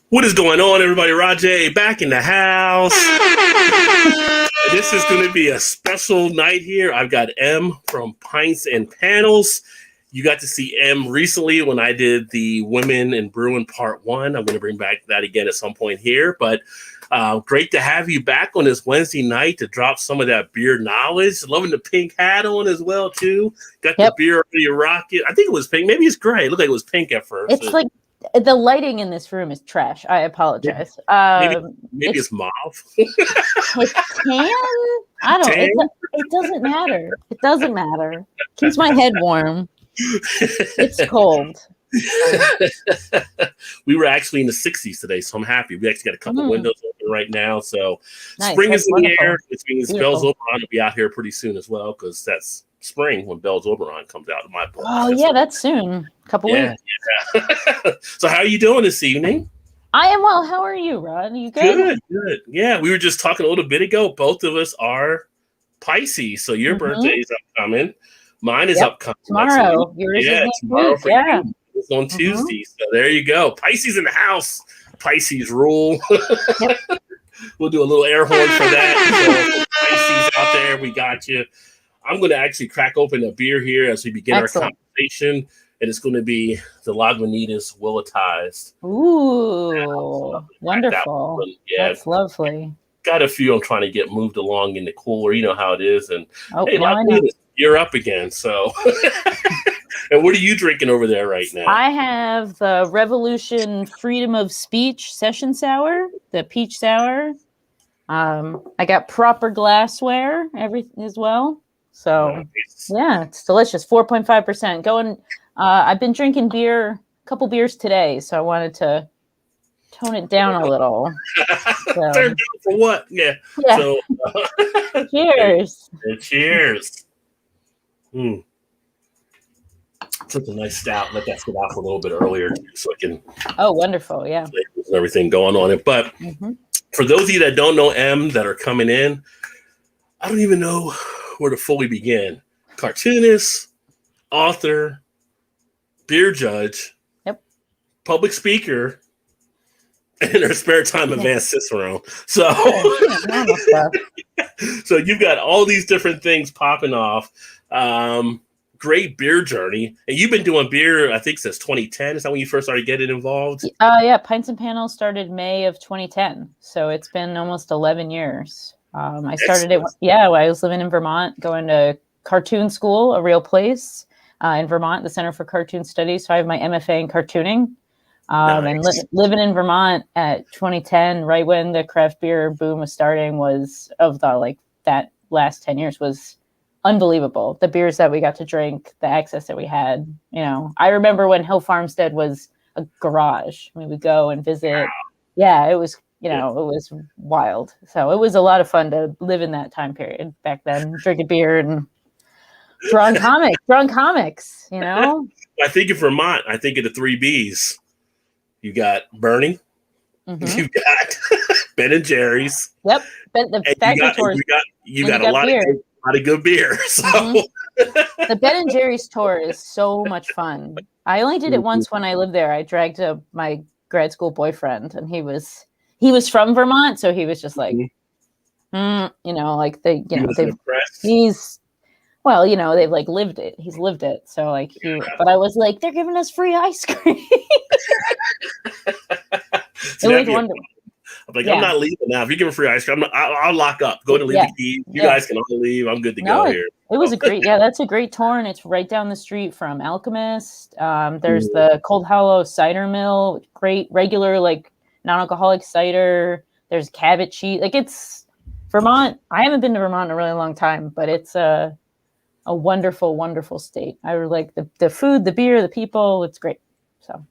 What is going on, everybody? Rajay back in the house. This is going to be a special night here. I've got M from Pints and Panels. You got to see M recently when I did the Women in Brewing Part 1. I'm going to bring back that again at some point here. But great to have you back on this Wednesday night to drop some of that beer knowledge. Loving the pink hat on as well, too. Got the beer already rocking. I think it was pink. Maybe it's gray. It looked like it was pink at first. It's like the lighting in this room is trash. I apologize. Maybe it's mauve. It's tan? I don't know. It doesn't matter. It doesn't matter. Keeps my head warm. It's cold. We were actually in the 60s today, so I'm happy. We actually got a couple windows open right now. So nice. Spring That's is in wonderful. the air, which means Bell's Oberon will be out here pretty soon as well, because that's spring when Bell's Oberon comes out in my book. Oh, yeah, that's soon. A couple weeks. Yeah. So how are you doing this evening? I am well. How are you, Rod? Are you good? Good. Yeah, we were just talking a little bit ago. Both of us are Pisces, so your birthday is upcoming. Mine is upcoming tomorrow. Yours is tomorrow for you. It's on Mm-hmm. Tuesday, so there you go. Pisces in the house. Pisces rule. We'll do a little air horn for that. So, Pisces out there, we got you. I'm going to actually crack open a beer here as we begin our conversation, and it's going to be the Lagunitas Willetized. Ooh, wonderful. Yeah, that's lovely. Got a few I'm trying to get moved along in the cooler. You know how it is. And hey, now Lagunitas, you're up again. So, and what are you drinking over there right now? I have the Revolution Freedom of Speech Session Sour, the peach sour. I got proper glassware, everything as well. So yeah, it's delicious. 4.5%. Going. I've been drinking beer, a couple beers today, so I wanted to tone it down a little. Turn down for what? Yeah. So, cheers. Cheers. Took a nice stout. Let that sit out for a little bit earlier so I can. Oh, wonderful! Yeah. And everything going on it, but for those of you that don't know M that are coming in, I don't even know where to fully begin. Cartoonist, author, beer judge, public speaker, and in her spare time, advanced Cicerone. So, so you've got all these different things popping off. Great beer journey. And you've been doing beer, I think, since 2010. Is that when you first started getting involved? Yeah, Pints and Panels started May of 2010. So it's been almost 11 years. I started it, when I was living in Vermont, going to cartoon school, a real place in Vermont, the Center for Cartoon Studies. So I have my MFA in cartooning. And living in Vermont at 2010, right when the craft beer boom was starting, was of the that last 10 years was unbelievable. The beers that we got to drink, the access that we had. You know, I remember when Hill Farmstead was a garage. We would go and visit. Wow. Yeah, it was. It was wild. So it was a lot of fun to live in that time period back then, drinking beer and drawing comics. You know. I think of Vermont. I think of the 3 Bs. You got Bernie. You got Ben and Jerry's. Yep. The factory tours. You got a lot of good beer. So the Ben and Jerry's tour is so much fun. I only did it once when I lived there. I dragged my grad school boyfriend, and he was from Vermont, so he was just like, they've like lived it. He's lived it. So but I was like, they're giving us free ice cream. It was wonderful. I'm like, I'm not leaving now. If you give me free ice cream, I'll lock up. Go to leave the keys. You guys can all leave. I'm good to go here. It was that's a great tour, and it's right down the street from Alchemist. There's the Cold Hollow Cider Mill, great regular non-alcoholic cider. There's Cabot cheese. It's Vermont. I haven't been to Vermont in a really long time, but it's a wonderful, wonderful state. I like the food, the beer, the people. It's great. So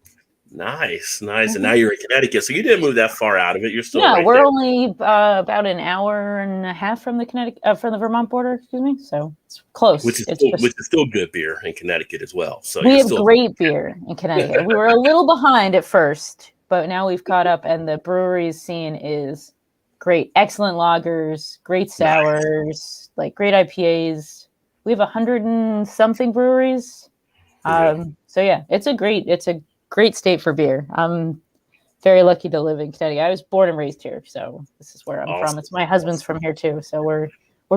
nice. And now you're in Connecticut, so you didn't move that far out of it. You're still we're only about an hour and a half from the Vermont border. Excuse me. So it's close. Which is still good beer in Connecticut as well. So we have great beer in Connecticut. We were a little behind at first, but now we've caught up, and the breweries scene is great. Excellent lagers, great sours, great IPAs. We have 100 and something breweries. So yeah, it's a great state for beer. I'm very lucky to live in Connecticut. I was born and raised here, so this is where I'm Awesome. from. It's my husband's from here too, so we're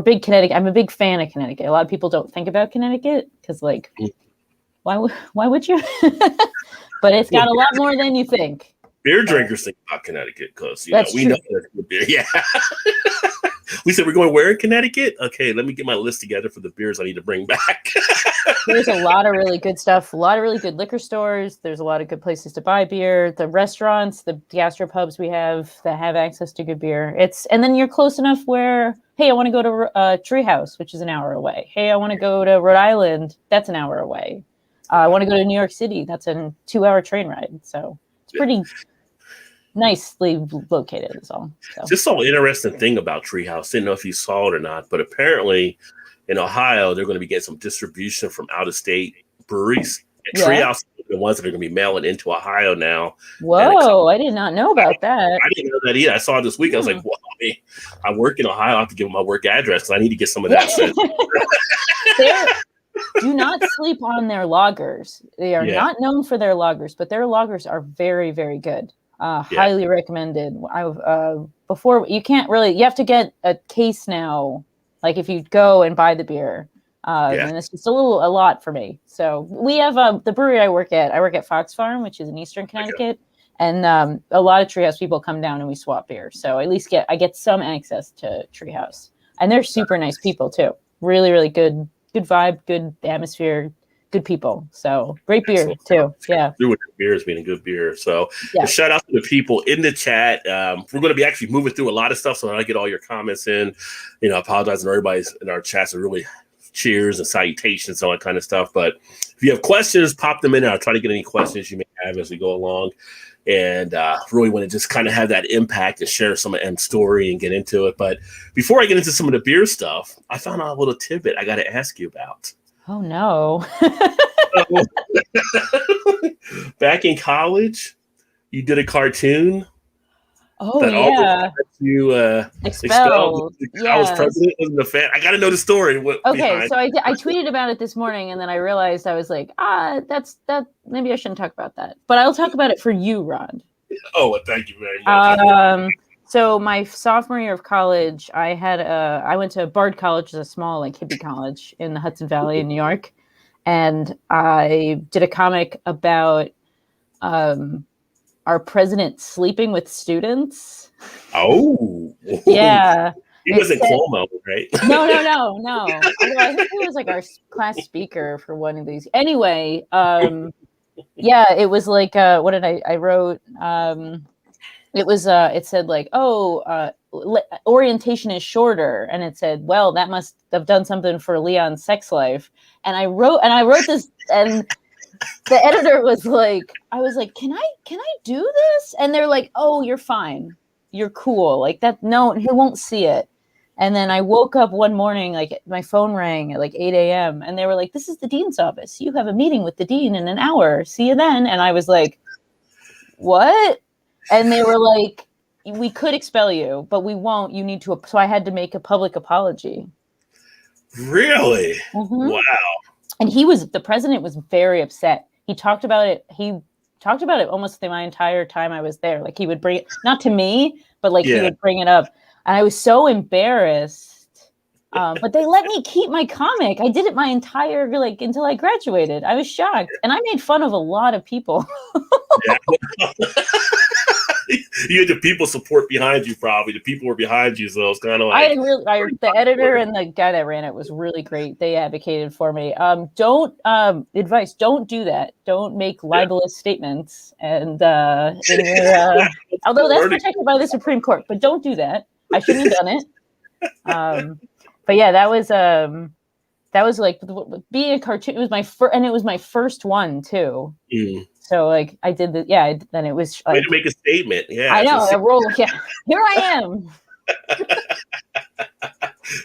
big Connecticut. I'm a big fan of Connecticut. A lot of people don't think about Connecticut because, like, why would you? But it's got a lot more than you think. Beer drinkers think about Connecticut because we true. know there's good beer. Yeah. We said we're going where in Connecticut? Okay, let me get my list together for the beers I need to bring back. There's a lot of really good stuff, a lot of really good liquor stores. There's a lot of good places to buy beer. The restaurants, the gastropubs we have that have access to good beer. And then you're close enough where, hey, I want to go to Treehouse, which is an hour away. Hey, I want to go to Rhode Island. That's an hour away. I want to go to New York City. That's a 2-hour train ride. So it's pretty nicely located is all. So. Just so interesting thing about Treehouse. Didn't know if you saw it or not, but apparently in Ohio, they're going to be getting some distribution from out-of-state breweries. And Treehouse are the ones that are going to be mailing into Ohio now. Whoa, I did not know about that. I didn't know that either. I saw it this week. I was like, well, I work in Ohio. I have to give them my work address. So I need to get some of that. Do not sleep on their lagers. They are not known for their lagers, but their lagers are very, very good. Highly recommended. Before you can't really, you have to get a case now. Like if you go and buy the beer, and it's just a lot for me. So we have the brewery I work at Fox Farm, which is in Eastern Connecticut, and a lot of Treehouse people come down and we swap beer. So at least I get some access to Treehouse, and they're super nice people too. Really, really good vibe, good atmosphere. Good people. So great beer too. Yeah. With beer has been a good beer. So shout out to the people in the chat. We're going to be actually moving through a lot of stuff. So I get all your comments in, I apologize to everybody's in our chats are really cheers and salutations and all that kind of stuff. But if you have questions, pop them in. I'll try to get any questions you may have as we go along. And really want to just kind of have that impact and share some of M's story and get into it. But before I get into some of the beer stuff, I found out a little tidbit I got to ask you about. Oh, no. Back in college, you did a cartoon. Oh, yeah. You expelled. I was president, wasn't a fan. I got to know the story. Okay, so I tweeted about it this morning, and then I realized I was like, maybe I shouldn't talk about that. But I'll talk about it for you, Ron. Oh, well, thank you very much. So my sophomore year of college, I went to Bard College, which is a small hippie college in the Hudson Valley in New York, and I did a comic about our president sleeping with students. Oh, yeah. He wasn't Cuomo, right? No. I think he was our class speaker for one of these. Anyway, it was what did I wrote? It was it said orientation is shorter, and it said, well, that must have done something for Leon's sex life. And I wrote this, and the editor was like, I was like, can I do this? And they're like, oh, you're fine, you're cool, that. No, he won't see it. And then I woke up one morning, my phone rang at 8 a.m. and they were like, this is the dean's office. You have a meeting with the dean in an hour. See you then. And I was like, what? And they were like, we could expel you, but we won't. You need to. So I had to make a public apology. Really? Mm-hmm. Wow. And the president was very upset. He talked about it. He talked about it almost my entire time I was there. He would bring it, not to me, but he would bring it up. And I was so embarrassed. But they let me keep my comic. I did it my entire, until I graduated. I was shocked. And I made fun of a lot of people. You had the people support behind you, probably. The people were behind you, so it's kind of the editor and the guy that ran it was really great. They advocated for me. Don't do that. Don't make libelous statements. And although that's protected by the Supreme Court, but don't do that. I shouldn't have done it. But yeah, that was being a cartoon. It was my first, and it was my first one too. Mm. So I did the then it was way to make a statement. Yeah, I know. Here I am.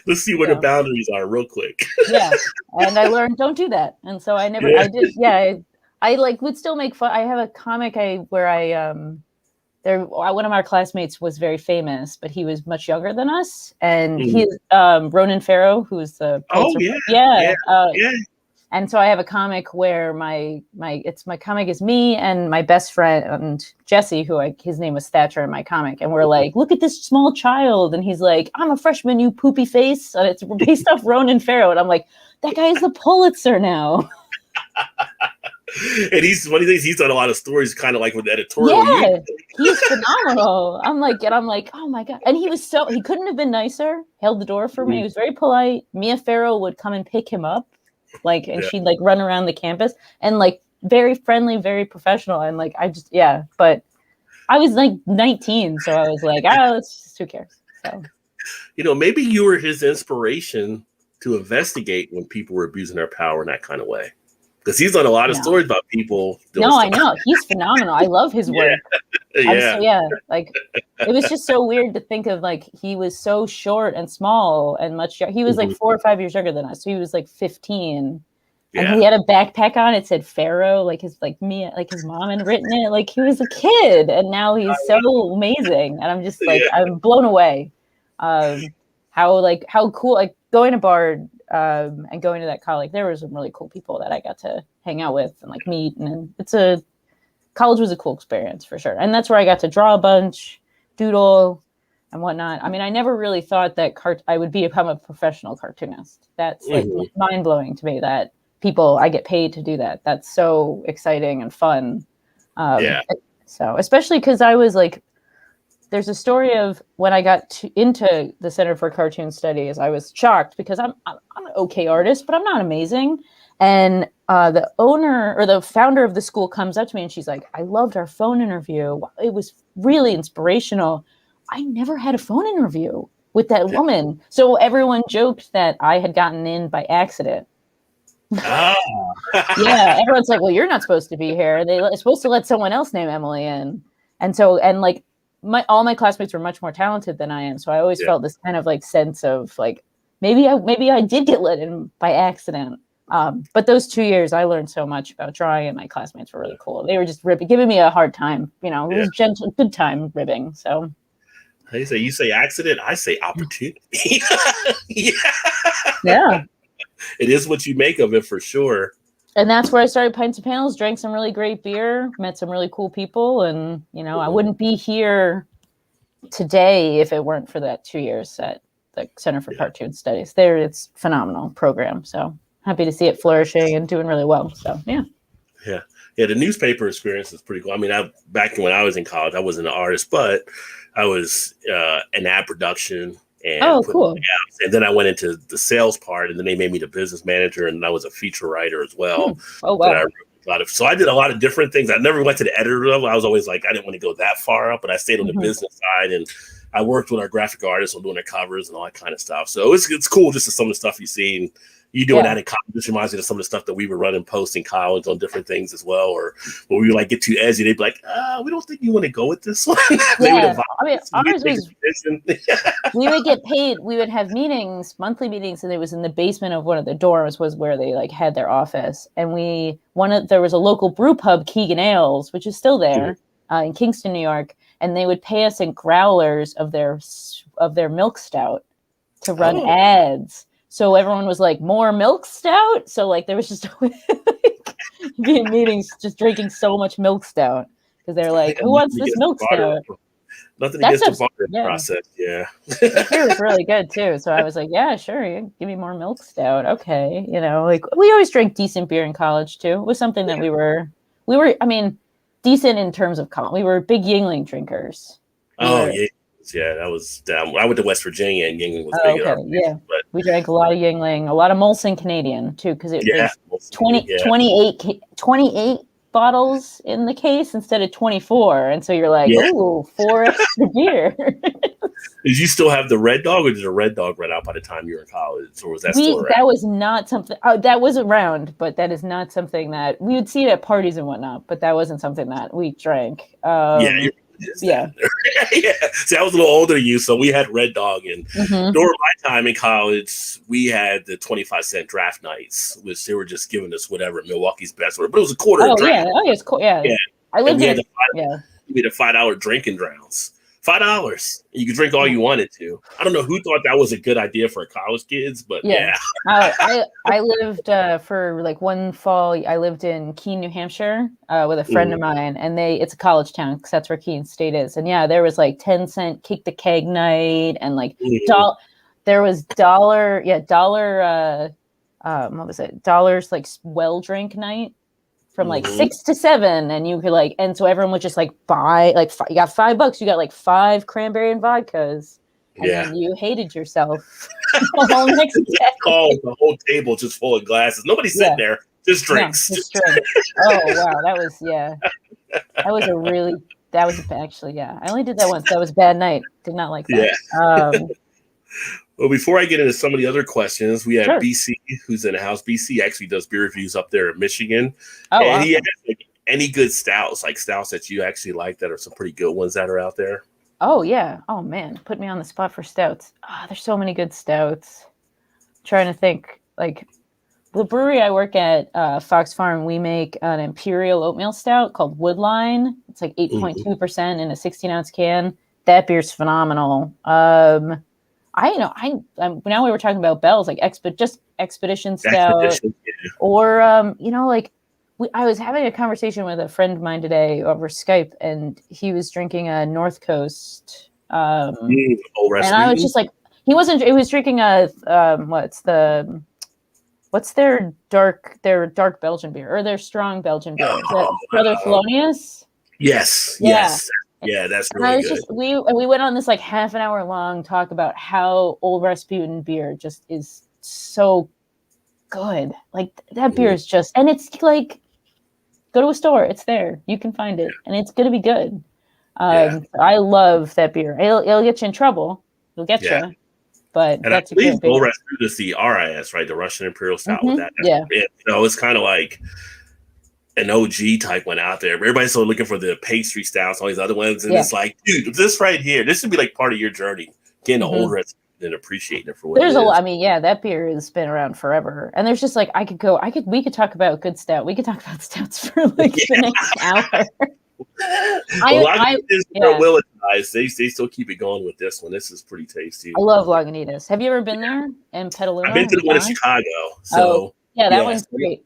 Let's see where the boundaries are real quick. Yeah, and I learned don't do that, and so I never. Yeah. I did. Yeah, I would still make fun. I have a comic one of our classmates was very famous, but he was much younger than us, and he's Ronan Farrow, who's the And so I have a comic where my comic is me and my best friend and Jesse, his name was Thatcher in my comic, and we're like, look at this small child, and he's like, I'm a freshman, you poopy face, and it's based off Ronan Farrow, and I'm like, that guy is the Pulitzer now. And he's done a lot of stories, kind of like with editorial. Yeah, he's phenomenal. I'm like, oh my God. And he couldn't have been nicer. Held the door for me. He was very polite. Mia Farrow would come and pick him up, she'd like run around the campus, and like very friendly, very professional. And like, but I was like 19, so I was like, who cares? So, maybe you were his inspiration to investigate when people were abusing their power in that kind of way. Because he's done a lot of stories about people. I know. He's phenomenal. I love his work. Like, it was just so weird to think of, like, he was so short and small and much. He was like 4 or 5 years younger than us. So he was like 15. And he had a backpack on. It said Pharaoh, like his mom had written it. Like, he was a kid. And now he's so amazing. And I'm just like, I'm blown away. How cool, like going to Bard and going to that college, there were some really cool people that I got to hang out with and like meet. And college was a cool experience for sure. And that's where I got to draw a bunch, doodle and whatnot. I mean, I never really thought that I would become a professional cartoonist. That's like mind blowing to me that I get paid to do that. That's so exciting and fun. So especially because I was like, there's a story of when I got into the Center for Cartoon Studies, I was shocked because I'm an okay artist, but I'm not amazing. And the owner or the founder of the school comes up to me and she's like, I loved our phone interview. It was really inspirational. I never had a phone interview with that woman. So everyone joked that I had gotten in by accident. Yeah, everyone's like, well, you're not supposed to be here. They're supposed to let someone else named Emily in. And like, all my classmates were much more talented than I am. So I always felt this kind of like sense of like, maybe I did get let in by accident. But those 2 years I learned so much about drawing, and my classmates were really cool. They were just giving me a hard time, it was gentle, good time ribbing. So you say accident, I say opportunity. Yeah. It is what you make of it for sure. And that's where I started Pints and Panels, drank some really great beer, met some really cool people. And, I wouldn't be here today if it weren't for that 2 years at the Center for Cartoon Studies. It's a phenomenal program. So happy to see it flourishing and doing really well. So, yeah. Yeah, the newspaper experience is pretty cool. I mean, back when I was in college, I wasn't an artist, but I was in ad production. And cool. And then I went into the sales part, and then they made me the business manager, and I was a feature writer as well. Oh, wow. So I did a lot of different things. I never went to the editor level. I was always like, I didn't want to go that far up, but I stayed on the business side, and I worked with our graphic artists on doing their covers and all that kind of stuff. So it's cool just to some of the stuff you see. And you doing that in college just reminds me of some of the stuff that we were running posts in college on different things as well. Or when we would like get too edgy, they'd be like, we don't think you want to go with this one. Yeah. I mean, ours was, we would get paid. We would have monthly meetings, and it was in the basement of one of the dorms was where they like had their office. And there was a local brew pub, Keegan Ales, which is still there in Kingston, New York. And they would pay us in growlers of their milk stout to run ads. So everyone was like, more milk stout? So like there was just being meetings just drinking so much milk stout because they're like, who wants this milk stout? Nothing against the barter process. Yeah. It was really good too. So I was like, yeah, sure. Give me more milk stout. Okay. Like we always drank decent beer in college too. It was something that we were, I mean, decent in terms of college. We were big Yuengling drinkers. Yeah, that was down. I went to West Virginia, and Yuengling was big. Okay. But we drank a lot of Yuengling, a lot of Molson Canadian too, because it was 28 bottles in the case instead of 24, and so you're like, 4 extra beer. Did you still have the Red Dog, or did the Red Dog run out by the time you were in college, or was that still around? That was not something that was around, but that is not something that we would see it at parties and whatnot. But that wasn't something that we drank. See, I was a little older than you, so we had Red Dog, and during my time in college, we had the 25-cent draft nights, which they were just giving us whatever Milwaukee's best, but it was a quarter. It's cool. Yeah, I lived in. We had a $5 drinking drowns $5. You could drink all you wanted to. I don't know who thought that was a good idea for college kids, but yeah. I lived for like one fall. I lived in Keene, New Hampshire, with a friend of mine, and it's a college town because that's where Keene State is. And yeah, there was like 10-cent kick the keg night, and like there was dollar. What was it? Dollars like well drink night. From like 6 to 7, and you could like, and so everyone would just like buy like you got $5, you got like 5 cranberry and vodkas, and then you hated yourself the whole next day. The whole table just full of glasses. Nobody's sitting there, just drinks. No, just drinks. Oh wow, that was actually I only did that once. That was a bad night. Did not like that. Well, before I get into some of the other questions, we have BC, who's in the house. BC actually does beer reviews up there in Michigan. Oh, and he has like, any good stouts, like stouts that you actually like that are some pretty good ones that are out there. Oh, yeah. Oh, man. Put me on the spot for stouts. There's so many good stouts. I'm trying to think. Like, the brewery I work at, Fox Farm, we make an imperial oatmeal stout called Woodline. It's like 8.2% in a 16-ounce can. That beer's phenomenal. Now we were talking about Bell's, like Expedition Stout, or I was having a conversation with a friend of mine today over Skype, and he was drinking a North Coast, and I was just like, he was drinking a what's their dark Belgian beer or their strong Belgian beer? Is that Brother Thelonious? Yes. Yeah. Yes. Yeah, that's really good. We went on this like half an hour long talk about how Old Rasputin beer just is so good. Like that beer is just, and it's like, go to a store, it's there, you can find it, and it's gonna be good. I love that beer. It'll get you in trouble. It'll get you. But and that's I believe Old Rasputin is the RIS, right? The Russian Imperial Stout with that. It's kind of like an OG type one out there. Everybody's still looking for the pastry stouts, all these other ones, and it's like, dude, this right here, this should be like part of your journey, getting the Old Rasputin and appreciating it for what it is. That beer has been around forever, and there's just like we could talk about good stout. We could talk about stouts for like the next hour. Lagunitas, they still keep it going with this one. This is pretty tasty. I love Lagunitas. Have you ever been there in Petaluma? I've been to the one in Chicago. So that one's great.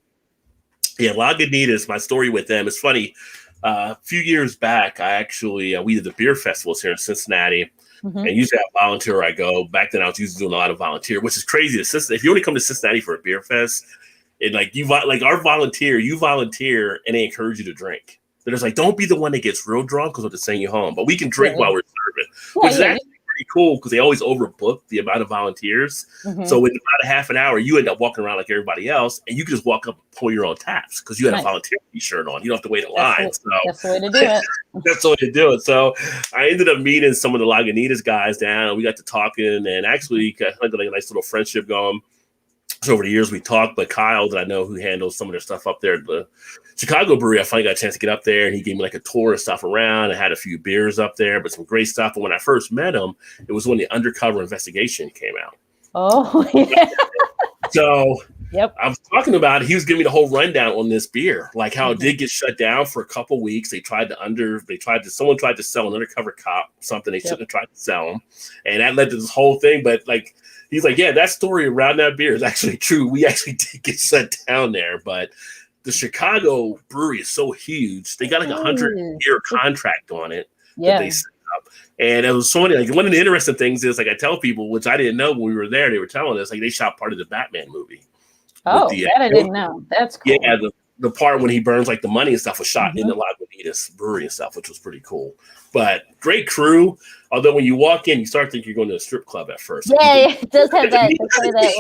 Yeah, Lagunitas, my story with them is funny. A few years back, I actually, we did the beer festivals here in Cincinnati. And usually I volunteer, I go. Back then I was usually doing a lot of volunteer, which is crazy. If you only come to Cincinnati for a beer fest, and you volunteer and they encourage you to drink. They're just like, don't be the one that gets real drunk because we'll just send you home. But we can drink while we're serving, which is actually pretty cool because they always overbook the amount of volunteers. So in about a half an hour, you end up walking around like everybody else, and you can just walk up and pull your own taps because you had a volunteer t-shirt on. You don't have to wait in line. That's the way to do it. That's the way to do it. So I ended up meeting some of the Lagunitas guys down, and we got to talking, and actually got like a nice little friendship going. So over the years we talked, but Kyle, that I know who handles some of their stuff up there at the Chicago brewery, I finally got a chance to get up there, and he gave me like a tour of stuff around. I had a few beers up there, but some great stuff. But when I first met him, it was when the Undercover Investigation came out. Oh, yeah. So I was talking about it. He was giving me the whole rundown on this beer, like how it did get shut down for a couple weeks. Someone tried to sell an undercover cop something they shouldn't have tried to sell them, and that led to this whole thing. But like, he's like, yeah, that story around that beer is actually true. We actually did get shut down there, but the Chicago brewery is so huge. They got like 100-year contract on it that they set up. And it was so many, like one of the interesting things is, like I tell people, which I didn't know when we were there, they were telling us, like they shot part of the Batman movie. Oh, that I didn't know. That's cool. Yeah, the part when he burns like the money and stuff was shot in the Lagunitas brewery and stuff, which was pretty cool. But great crew. Although when you walk in, you start thinking you're going to a strip club at first. Yeah, it does have that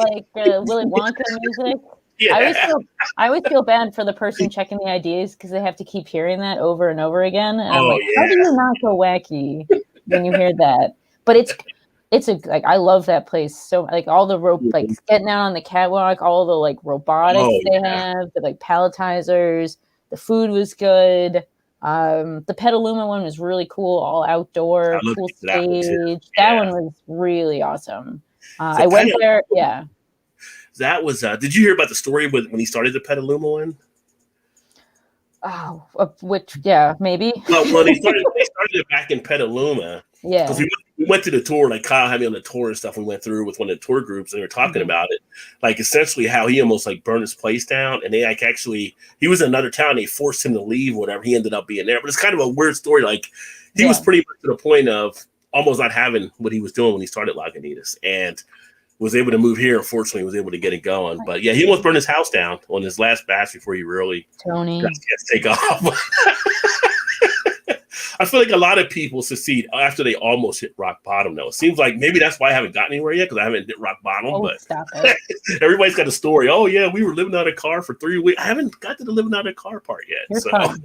like Willy Wonka music. Yeah. I always feel bad for the person checking the IDs because they have to keep hearing that over and over again. And I'm like, how do you not go wacky when you hear that? But it's I love that place. So like all the like getting out on the catwalk, all the like robotics they have, the like palletizers, the food was good. The Petaluma one was really cool, all outdoor, cool stage. That one was really awesome. I went there, That was. Did you hear about the story when he started the Petaluma one? Oh, maybe. Well, they started it back in Petaluma, Yeah. Because we went to the tour, like Kyle had me on the tour and stuff. We went through with one of the tour groups and we were talking about it, like essentially how he almost like burned his place down, and they like actually he was in another town. They forced him to leave, whatever. He ended up being there, but it's kind of a weird story. Like he was pretty much to the point of almost not having what he was doing when he started Lagunitas, and was able to move here. Unfortunately, was able to get it going. But yeah, he almost burned his house down on his last batch before he really got to take off. I feel like a lot of people succeed after they almost hit rock bottom, though. It seems like maybe that's why I haven't gotten anywhere yet, because I haven't hit rock bottom. But stop it. Everybody's got a story. Oh, yeah, we were living out of a car for 3 weeks. I haven't got to the living out of a car part yet. You're fine.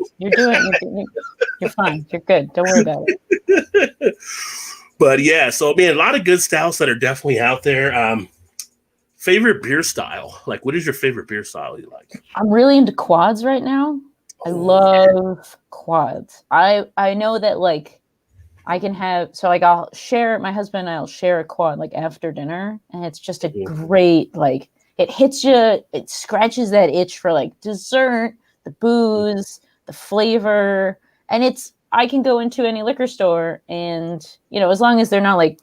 You're fine. You're good. Don't worry about it. But yeah, so man, a lot of good styles that are definitely out there. Favorite beer style? Like, what is your favorite beer style you like? I'm really into quads right now. I love quads. I know that like I can have, so like I'll share, my husband and I'll share a quad like after dinner, and it's just a great, like it hits you, it scratches that itch for like dessert, the booze, the flavor, and I can go into any liquor store and, you know, as long as they're not like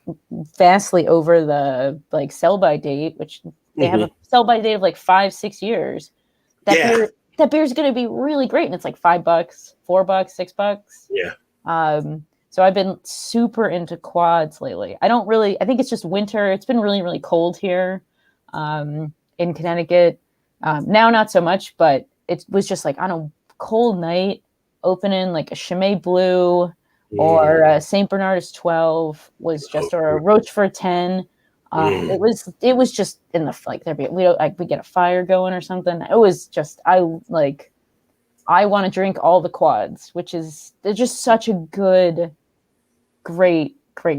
vastly over the like sell by date, which they have a sell by date of like 5-6 years, that beer's going to be really great. And it's like $5, $4, $6. Yeah. So I've been super into quads lately. I think it's just winter. It's been really, really cold here in Connecticut. Now, not so much, but it was just like on a cold night, opening like a Chimay Blue or a St. Bernardus 12 was just, or a Rochefort 10. It was just in the, like, we get a fire going or something. It was just, I want to drink all the quads, they're just such a good, great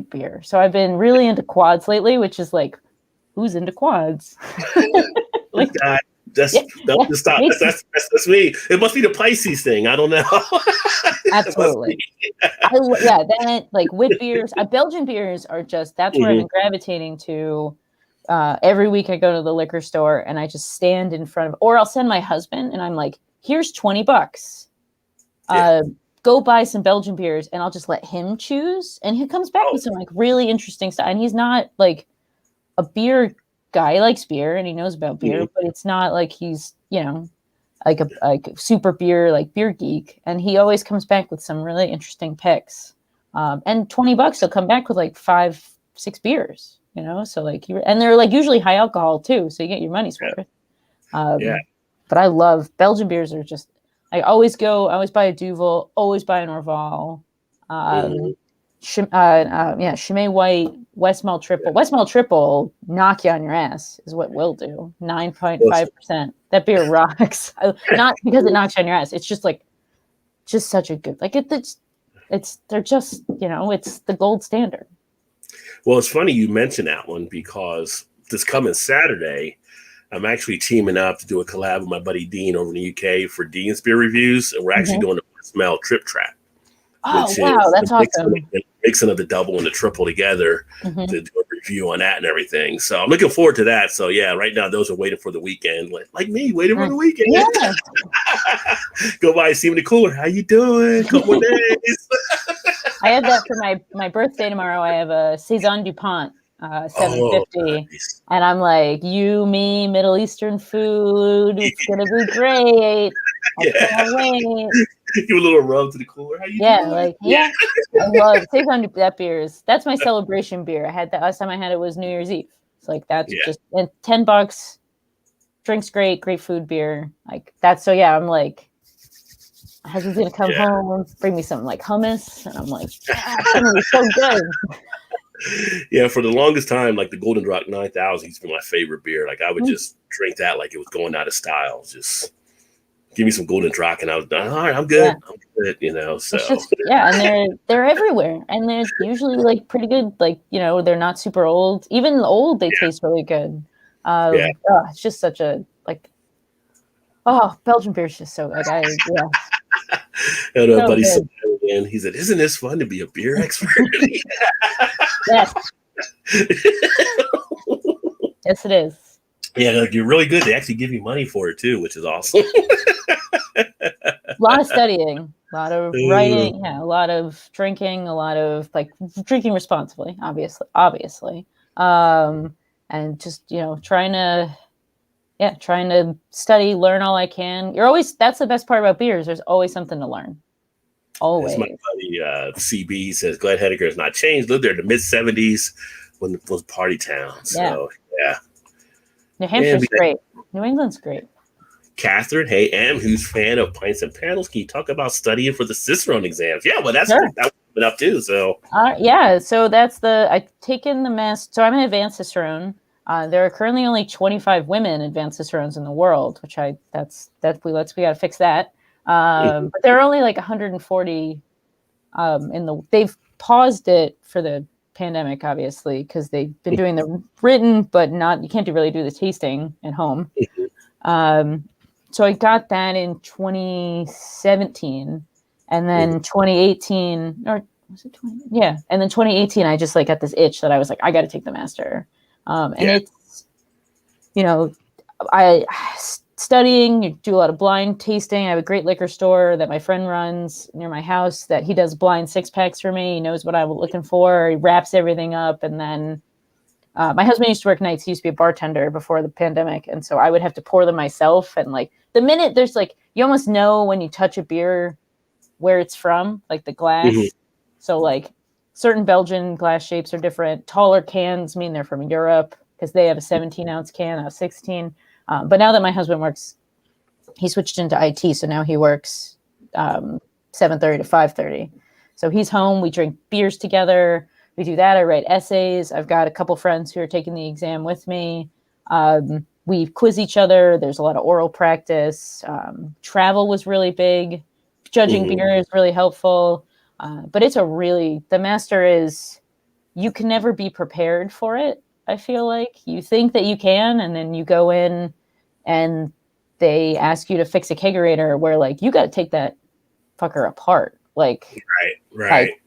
beer. So I've been really into quads lately, which is like, who's into quads? Like, that's me. It must be the Pisces thing. I don't know. Absolutely. Then like wit beers, Belgian beers are just, that's where I've been gravitating to. Every week I go to the liquor store and I just stand in front of, or I'll send my husband and I'm like, here's $20. Go buy some Belgian beers, and I'll just let him choose. And he comes back with some like really interesting stuff. And he's not like a beer guy. He likes beer and he knows about beer, but it's not like he's, you know, like a super beer, like beer geek. And he always comes back with some really interesting picks. And $20, he'll come back with like 5-6 beers, you know? So like, and they're like usually high alcohol too. So you get your money's worth. But I love Belgian beers. Are just, I always buy a Duvel, always buy an Orval. Chimay White, Westmalle Triple. Westmalle Triple knock you on your ass is what we'll do. 9.5%. That beer rocks. Not because it knocks you on your ass. It's just like, just such a good, like they're just, you know, it's the gold standard. Well, it's funny you mentioned that one, because this coming Saturday, I'm actually teaming up to do a collab with my buddy Dean over in the UK for Dean's Beer Reviews, and we're actually doing a Westmalle Trip Trap. Oh, wow, that's awesome. Mixing of the double and the triple together to do a review on that and everything. So I'm looking forward to that. So yeah, right now those are waiting for the weekend, like me, waiting for the weekend. Yeah. Go by and see me in the cooler. How you doing? Couple days. I have that for my birthday tomorrow. I have a Saison DuPont 750, and I'm like, you, me, Middle Eastern food. It's gonna be great. I can't wait. Give a little rub to the cooler. How you doing? I love Saison. That beer that's my celebration beer. I had that last time I had it was New Year's Eve. It's like that's just, and $10. Drinks great food beer. Like that's, so yeah, I'm like, my husband's gonna come home, bring me something like hummus, and I'm like, it's gonna be so good. Yeah, for the longest time, like the Golden Rock 9000 used to be my favorite beer. Like I would just drink that like it was going out of style. Just give me some Golden Rock, and I was done. All right, I'm good. I'm good, you know. So just, and they're everywhere, and they're usually like pretty good. Like, you know, they're not super old. Even old, they taste really good. It's just such a like. Oh, Belgian beer is just so like I know, so buddy said, and he said, "Isn't this fun to be a beer expert?" Yes. Yes, it is. Yeah, like you're really good. They actually give you money for it too, which is awesome. A lot of studying. A lot of writing, yeah, a lot of drinking, a lot of like drinking responsibly, obviously. And just, trying to study, learn all I can. That's the best part about beers. There's always something to learn. Always. As my buddy CB says, Glen Hedeker has not changed. Lived there in the mid-'70s when it was party town. So, yeah. New Hampshire's great. New England's great. Catherine, hey, M, who's fan of Pints and Panels? Can you talk about studying for the Cicerone exams? Yeah, well, that's been up too. So so I've taken the master. So I'm an advanced Cicerone. There are currently only 25 women advanced Cicerones in the world, which we got to fix that. But there are only like 140 they've paused it for the pandemic, obviously, because they've been doing the written, but you can't really do the tasting at home. So I got that in 2017, and then 2018, or was it 20? Yeah, and then 2018, I just like got this itch that I was like, I got to take the master. It's, I studying, you do a lot of blind tasting. I have a great liquor store that my friend runs near my house that he does blind 6-packs for me. He knows what I'm looking for. He wraps everything up, and then my husband used to work nights. He used to be a bartender before the pandemic. And so I would have to pour them myself. And like the minute there's like, you almost know when you touch a beer where it's from, like the glass. So like certain Belgian glass shapes are different. Taller cans mean they're from Europe because they have a 17-ounce can, not a 16. But now that my husband works, he switched into IT. So now he works 7:30 to 5:30. So he's home. We drink beers together. We do that. I write essays. I've got a couple friends who are taking the exam with me. We quiz each other. There's a lot of oral practice. Travel was really big. Judging beer is really helpful. But the master is, you can never be prepared for it. I feel like you think that you can, and then you go in and they ask you to fix a kegerator where like, you got to take that fucker apart. Like, right. Like,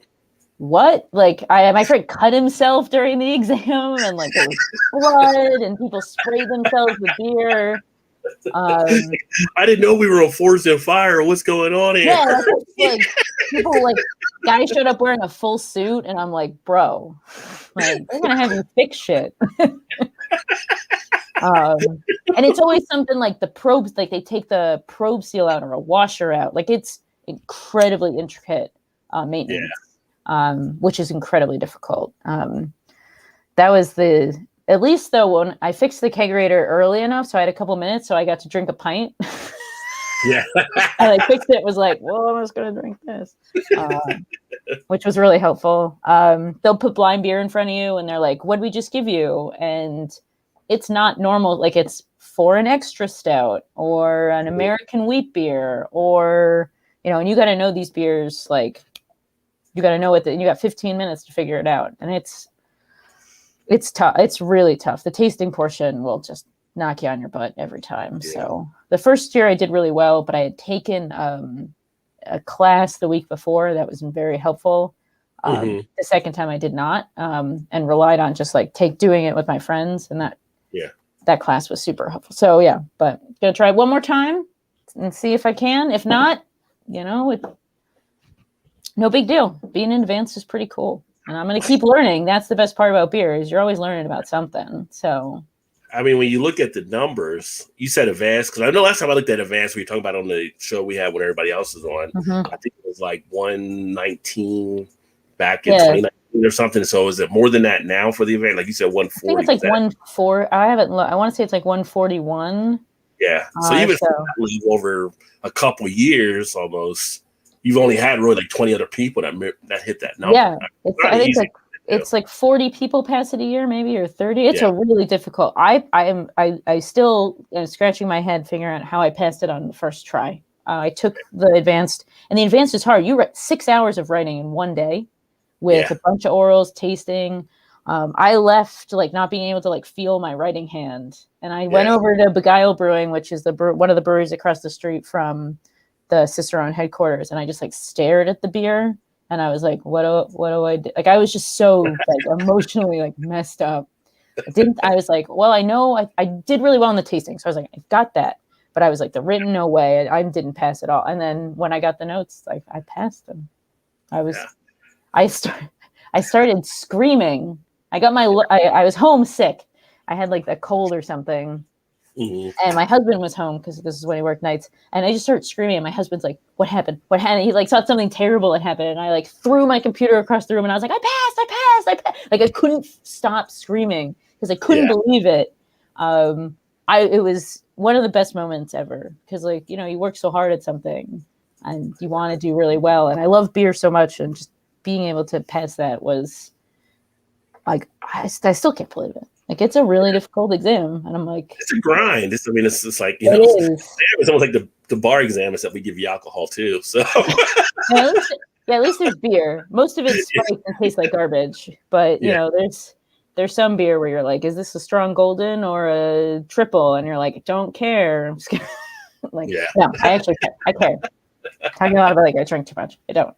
what? Like my friend cut himself during the exam, and like there was blood, and people sprayed themselves with beer. I didn't know we were on Forest and Fire. What's going on here? Yeah, like people, like guys showed up wearing a full suit, and I'm like, bro, like they're gonna have you fix shit. And it's always something like the probes, like they take the probe seal out or a washer out. Like it's incredibly intricate maintenance. Which is incredibly difficult. That was at least though, when I fixed the kegerator early enough, so I had a couple minutes, so I got to drink a pint. Yeah. I like fixed it, was like, well, I'm just going to drink this, which was really helpful. They'll put blind beer in front of you and they're like, what'd we just give you? And it's not normal. Like it's for an extra stout or an American wheat beer, or, and you got to know these beers, like, you got to know you got 15 minutes to figure it out. And it's tough. It's really tough. The tasting portion will just knock you on your butt every time. Yeah. So the first year I did really well, but I had taken a class the week before that was very helpful. The second time I did not, and relied on just like doing it with my friends, and that class was super helpful. So yeah, but gonna try one more time and see if I can. If not, no big deal. Being in advanced is pretty cool. And I'm going to keep learning. That's the best part about beer, is you're always learning about something. So, I mean, when you look at the numbers, you said advanced, because I know last time I looked at advanced, we were talking about on the show we had when everybody else was on. I think it was like 119 back in 2019 or something. So is it more than that now for the event? Like you said, 140. I think it's like 140. I want to say it's like 141. Yeah. So even over a couple years almost, you've only had really like 20 other people that hit that number. Yeah, I think it's like 40 people pass it a year, maybe, or 30. It's a really difficult. I still am scratching my head figuring out how I passed it on the first try. I took the advanced, and the advanced is hard. You write 6 hours of writing in one day with a bunch of orals, tasting. I left like not being able to like feel my writing hand, and I went over to Beguile Brewing, which is one of the breweries across the street from the Cicerone headquarters, and I just like stared at the beer, and I was like, what do I do? Like I was just so like emotionally like messed up. I was like, well, I know I did really well in the tasting, so I was like, I got that, but I was like, the written, no way. I didn't pass at all. And then when I got the notes, I passed them. I started screaming. I was homesick. I had like a cold or something. Mm-hmm. And my husband was home because this is when he worked nights. And I just started screaming. And my husband's like, what happened? What happened? He like thought something terrible had happened. And I like threw my computer across the room and I was like, I passed. Like I couldn't stop screaming because I couldn't believe it. It was one of the best moments ever because like, you know, you work so hard at something and you want to do really well. And I love beer so much. And just being able to pass that was like, I still can't believe it. Like, it's a really difficult exam. And I'm like... It's a grind. It's just like, you know, it's almost like the bar exam, except we give you alcohol, too. So... at least there's beer. Most of it's spiked and tastes like garbage. But, you know, there's some beer where you're like, is this a strong golden or a triple? And you're like, don't care. I'm just kidding. Like, no, I actually care. I care. Talking about like I drink too much. I don't.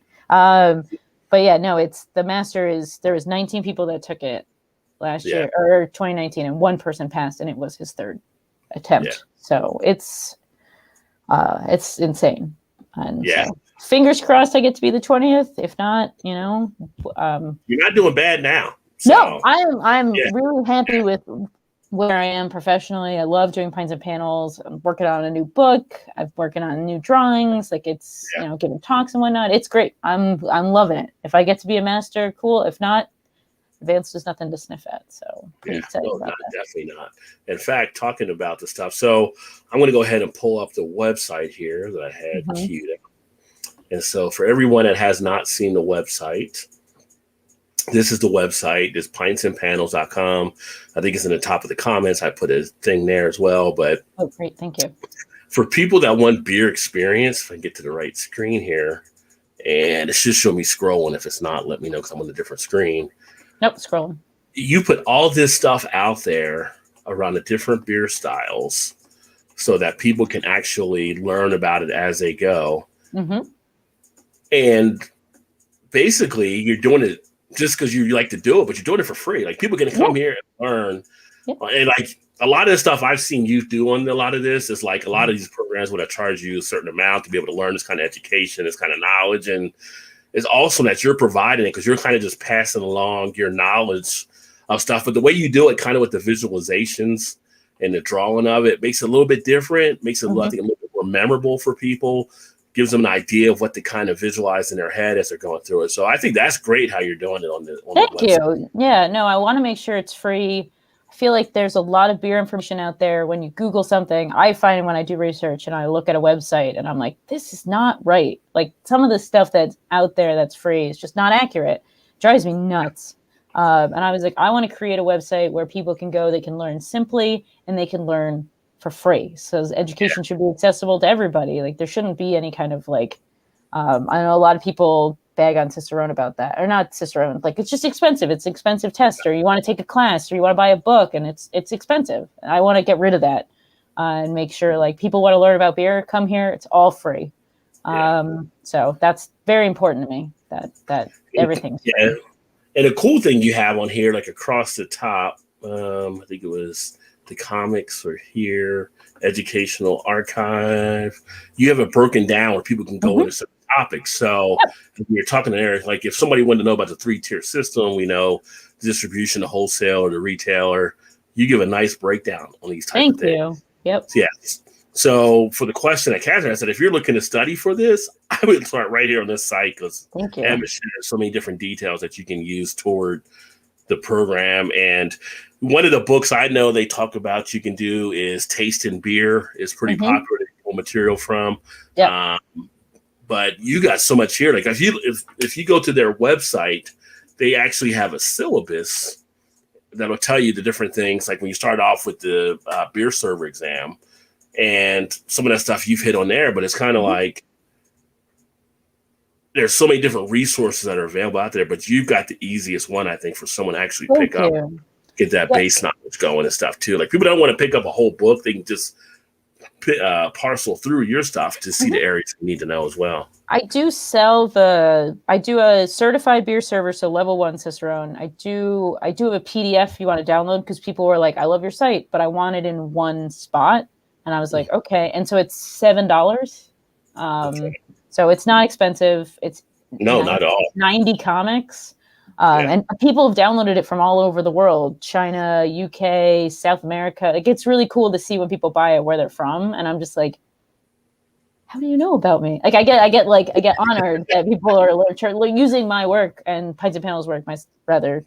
But yeah, no, there was 19 people that took it last year or 2019 and one person passed and it was his third attempt. Yeah. So it's insane. And so, fingers crossed I get to be the 20th. If not, you know, you're not doing bad now. So. No, I'm really happy with where I am professionally. I love doing Pints and Panels. I'm working on a new book. I'm working on new drawings. Like it's, you know, giving talks and whatnot. It's great. I'm loving it. If I get to be a master, cool. If not, advanced is nothing to sniff at. So pretty excited about that. Definitely not. In fact, talking about the stuff. So I'm going to go ahead and pull up the website here that I had queued up. And so for everyone that has not seen the website, this is the website. It's pintsandpanels.com. I think it's in the top of the comments. I put a thing there as well. But great. Thank you. For people that want beer experience, if I can get to the right screen here, and it should show me scrolling. If it's not, let me know because I'm on a different screen. Nope, scrolling. You put all this stuff out there around the different beer styles so that people can actually learn about it as they go. Mm-hmm. And basically, you're doing it just because you like to do it, but you're doing it for free. Like people can come here and learn. Yeah. And like a lot of the stuff I've seen you do on a lot of this is like a lot of these programs would charge you a certain amount to be able to learn this kind of education, this kind of knowledge. And it's awesome that you're providing it because you're kind of just passing along your knowledge of stuff. But the way you do it kind of with the visualizations and the drawing of it makes it a little bit different, makes it I think, a little bit more memorable for people. Gives them an idea of what to kind of visualize in their head as they're going through it. So I think that's great how you're doing it on the Thank you. Yeah, no, I want to make sure it's free. I feel like there's a lot of beer information out there. When you Google something, I find when I do research and I look at a website and I'm like, this is not right. Like some of the stuff that's out there that's free is just not accurate. It drives me nuts. And I was like, I want to create a website where people can go, they can learn simply and they can learn for free. So education should be accessible to everybody. Like there shouldn't be any kind of like, I know a lot of people bag on Cicerone about that, or not Cicerone. Like it's just expensive. It's an expensive test, or you want to take a class, or you want to buy a book, and it's expensive. And I want to get rid of that and make sure like people want to learn about beer, come here. It's all free. So that's very important to me. That everything's free. And a cool thing you have on here, like across the top, I think it was. The comics are here, educational archive. You have it broken down where people can go into certain topics. So if you're talking to Eric, like if somebody wanted to know about the 3-tier system, we know the distribution, the wholesale or the retailer, you give a nice breakdown on these types of things. Thank you. Yep. Yeah. So for the question that Catherine said, if you're looking to study for this, I would start right here on this site because Emma shares so many different details that you can use toward the program. And one of the books I know they talk about you can do is Tasting Beer is pretty popular to pull material from. Yeah. But you got so much here. Like if you go to their website, they actually have a syllabus that'll tell you the different things. Like when you start off with the beer server exam and some of that stuff you've hit on there, but it's kind of like there's so many different resources that are available out there, but you've got the easiest one, I think, for someone to actually pick up, get that base knowledge going and stuff too. Like people don't want to pick up a whole book. They can just parcel through your stuff to see the areas you need to know as well. I do a certified beer server. So level 1 Cicerone. I do have a PDF you want to download because people were like, I love your site, but I want it in one spot. And I was like, okay. And so it's $7. Okay. So it's not expensive. It's No, not at all. 90 comics. Yeah. And people have downloaded it from all over the world, China, UK, South America. It gets really cool to see when people buy it, where they're from. And I'm just like, how do you know about me? Like I get honored that people are using my work and Pints and Panels work,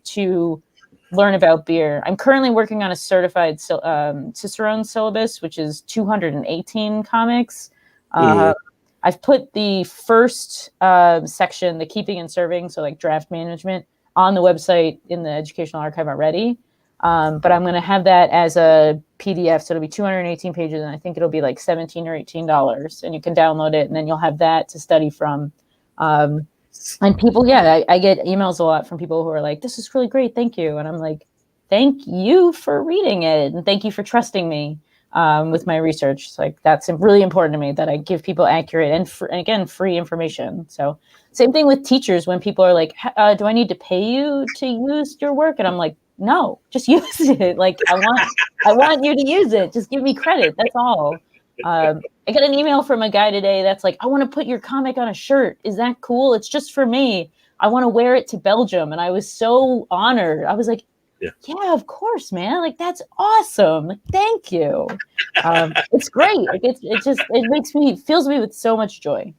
to learn about beer. I'm currently working on a certified Cicerone syllabus, which is 218 comics. I've put the first section, the keeping and serving, so like draft management, on the website in the educational archive already. But I'm going to have that as a PDF. So it'll be 218 pages, and I think it'll be like $17 or $18, and you can download it, and then you'll have that to study from. And people, I get emails a lot from people who are like, this is really great. Thank you. And I'm like, thank you for reading it. And thank you for trusting me with my research. It's like, that's really important to me that I give people accurate and again, free information. So same thing with teachers. When people are like, do I need to pay you to use your work? And I'm like, no, just use it. Like I want you to use it. Just give me credit. That's all. I got an email from a guy today that's like, I want to put your comic on a shirt. Is that cool? It's just for me. I want to wear it to Belgium. And I was so honored. I was like, yeah, of course, man. Like, that's awesome. Like, thank you. It's great. Like, it fills me with so much joy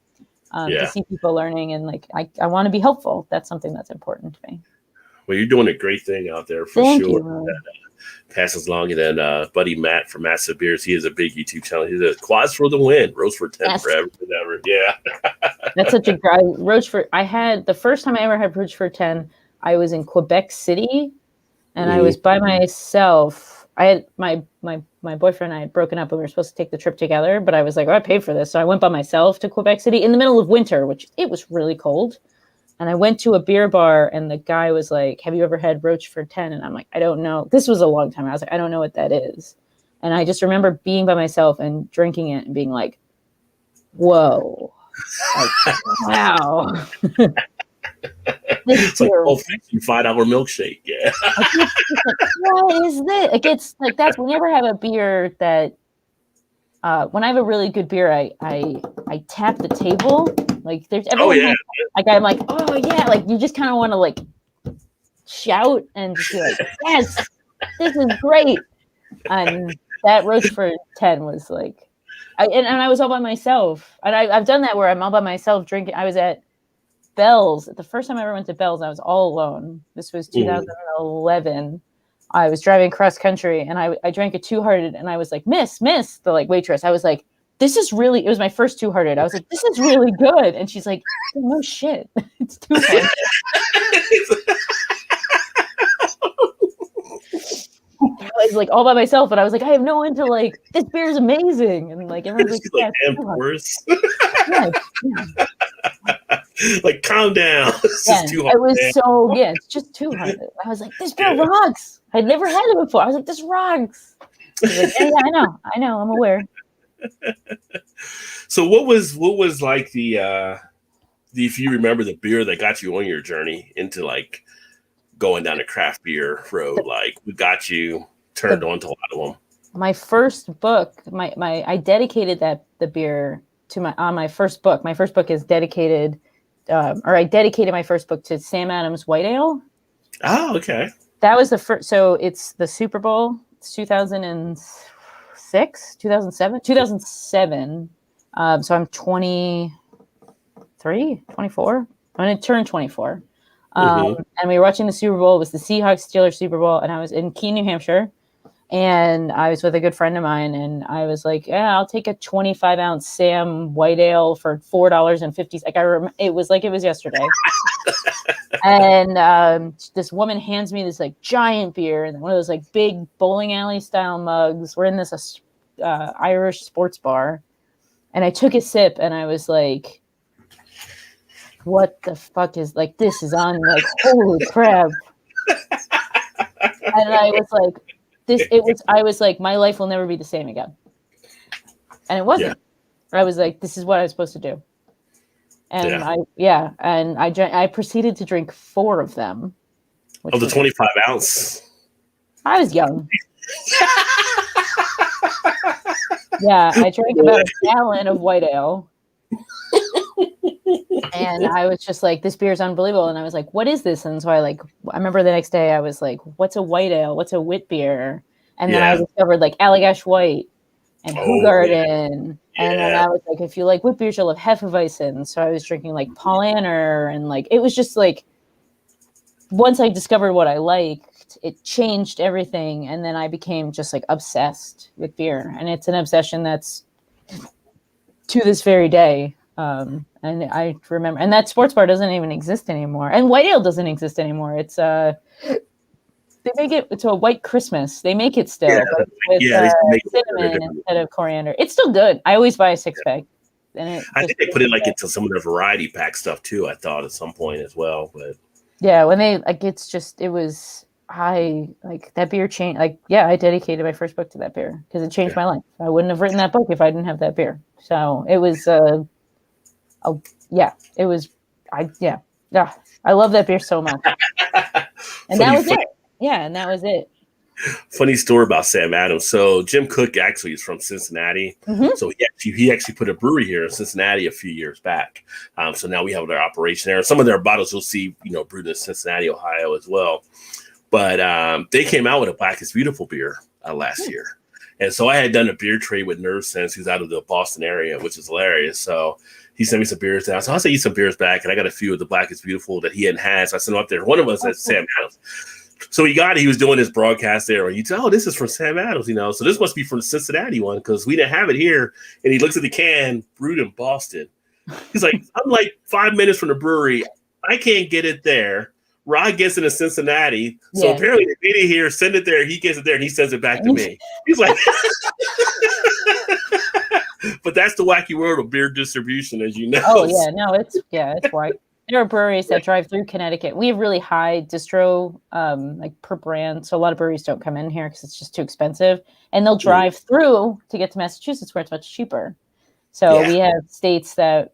to see people learning. And like, I want to be helpful. That's something that's important to me. Well, you're doing a great thing out there for Thank sure. You, passes along. And then buddy Matt from Massive Beers, he has a big YouTube channel. He says quads for the win, roast for 10 forever and ever. Yeah. That's such a great roast for. I had the first time I ever had roast for 10. I was in Quebec City, and I was by myself. I had my boyfriend and I had broken up, and we were supposed to take the trip together. But I was like, I paid for this, so I went by myself to Quebec City in the middle of winter, which it was really cold. And I went to a beer bar, and the guy was like, have you ever had roach for 10? And I'm like, I don't know. This was a long time. I was like, I don't know what that is. And I just remember being by myself and drinking it and being like, whoa. Like, wow. It's like $5 milkshake. Yeah. What is this? It gets like that's whenever I have a beer that when I have a really good beer, I tap the table. Like there's everyone like I'm like, oh yeah, like you just kind of want to like shout and just be like, yes, this is great. And that roast for 10 was like and I was all by myself. And I've done that where I'm all by myself drinking. I was at Bell's. The first time I ever went to Bell's, I was all alone. This was 2011. I was driving cross country and I drank a Two Hearted and I was like, miss, the like waitress. I was like, this is really, it was my first Two Hearted. I was like, this is really good. And she's like, no shit. It's Two Hearted. I was like all by myself, but I was like, I have no one to like, this beer is amazing. And like, everyone's like, worse. Like, calm down. It's just too hard. It was it's just Two Hearted. I was like, this beer rocks. I'd never had it before. I was like, this rocks. I was like, yeah, I know, I'm aware. So what was like the if you remember the beer that got you on your journey into like going down the craft beer road, like what got you turned on to a lot of them? My first book, I dedicated the beer to my first book. My first book is dedicated, I dedicated my first book to Sam Adams White Ale. Oh, okay. That was the first. So it's the Super Bowl. It's 2006, 2007. So I'm 23, 24. I'm going to turn 24. And we were watching the Super Bowl. It was the Seahawks-Steelers Super Bowl, and I was in Keene, New Hampshire. And I was with a good friend of mine, and I was like, yeah, I'll take a 25-ounce Sam White Ale for $4.50. Like it was like it was yesterday. And this woman hands me this like giant beer and one of those like big bowling alley style mugs. We're in this Irish sports bar, and I took a sip, and I was like, what the fuck is like this is on like holy crap. And I was like, I was like, my life will never be the same again. And it wasn't. Yeah. I was like, this is what I was supposed to do. And I proceeded to drink 4 of them. Of the 25-ounce. I was young. Yeah, I drank about a gallon of white ale. And I was just like, this beer is unbelievable. And I was like, what is this? And so I remember the next day I was like, what's a white ale? What's a wit beer? And then I discovered like Allagash White and Hoegaarden. And then I was like, if you like wit beers, you'll love Hefeweizen. So I was drinking like Paul Anner, and like, it was just like, once I discovered what I liked, it changed everything. And then I became just like obsessed with beer. And it's an obsession that's to this very day. And I remember, and that sports bar doesn't even exist anymore. And white ale doesn't exist anymore. It's they make it to a white Christmas. They make it still, but with cinnamon instead of coriander. It's still good. I always buy a 6-pack. And I think they put it like into some of their variety pack stuff too. I thought at some point as well, but yeah, when they like, it's just that beer changed. Like, yeah, I dedicated my first book to that beer because it changed my life. I wouldn't have written that book if I didn't have that beer. So it was, I love that beer so much. And that was it. Yeah, and that was it. Funny story about Sam Adams. So Jim Cook actually is from Cincinnati. Mm-hmm. So he actually put a brewery here in Cincinnati a few years back. So now we have their operation there. Some of their bottles you'll see, brewed in Cincinnati, Ohio as well. But they came out with a Black is Beautiful beer last year. And so I had done a beer trade with Nerve Sense, who's out of the Boston area, which is hilarious. So he sent me some beers down. So I'll send you some beers back. And I got a few of the Black is Beautiful that he hadn't had. So I sent them up there. One of us is Sam Adams. So he was doing his broadcast there. And you tell, this is from Sam Adams, So this must be from the Cincinnati one because we didn't have it here. And he looks at the can, brewed in Boston. He's like, I'm like 5 minutes from the brewery. I can't get it there. Rod gets it in Cincinnati. So apparently they made it here, send it there. He gets it there and he sends it back to me. He's like, but that's the wacky world of beer distribution, as you know. Oh, yeah. No, it's white. There are breweries that drive through Connecticut. We have really high distro, like per brand. So a lot of breweries don't come in here because it's just too expensive. And they'll drive through to get to Massachusetts where it's much cheaper. So we have states that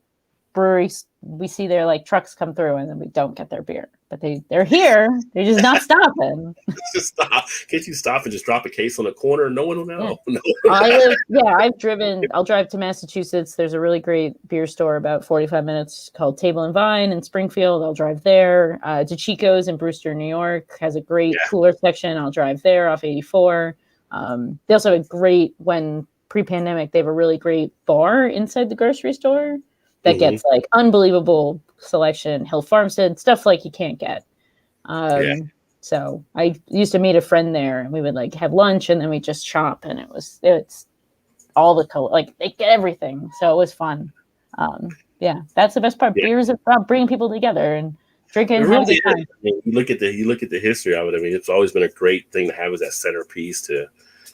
breweries, we see their like trucks come through and then we don't get their beer. But they're here. They're just not stopping. Just stop. Can't you stop and just drop a case on the corner? No one will know. I've driven. I'll drive to Massachusetts. There's a really great beer store about 45 minutes called Table and Vine in Springfield. I'll drive there. DeChico's in Brewster, New York has a great cooler section. I'll drive there off 84. They also have a great, when pre-pandemic, they have a really great bar inside the grocery store that gets like unbelievable selection, Hill Farmstead, stuff like you can't get. So I used to meet a friend there and we would like have lunch and then we just shop and it's all the color, like they get everything. So it was fun. That's the best part. Beer is about bringing people together and drinking and having a good time. I mean, you look at the history of it. I mean, it's always been a great thing to have as that centerpiece to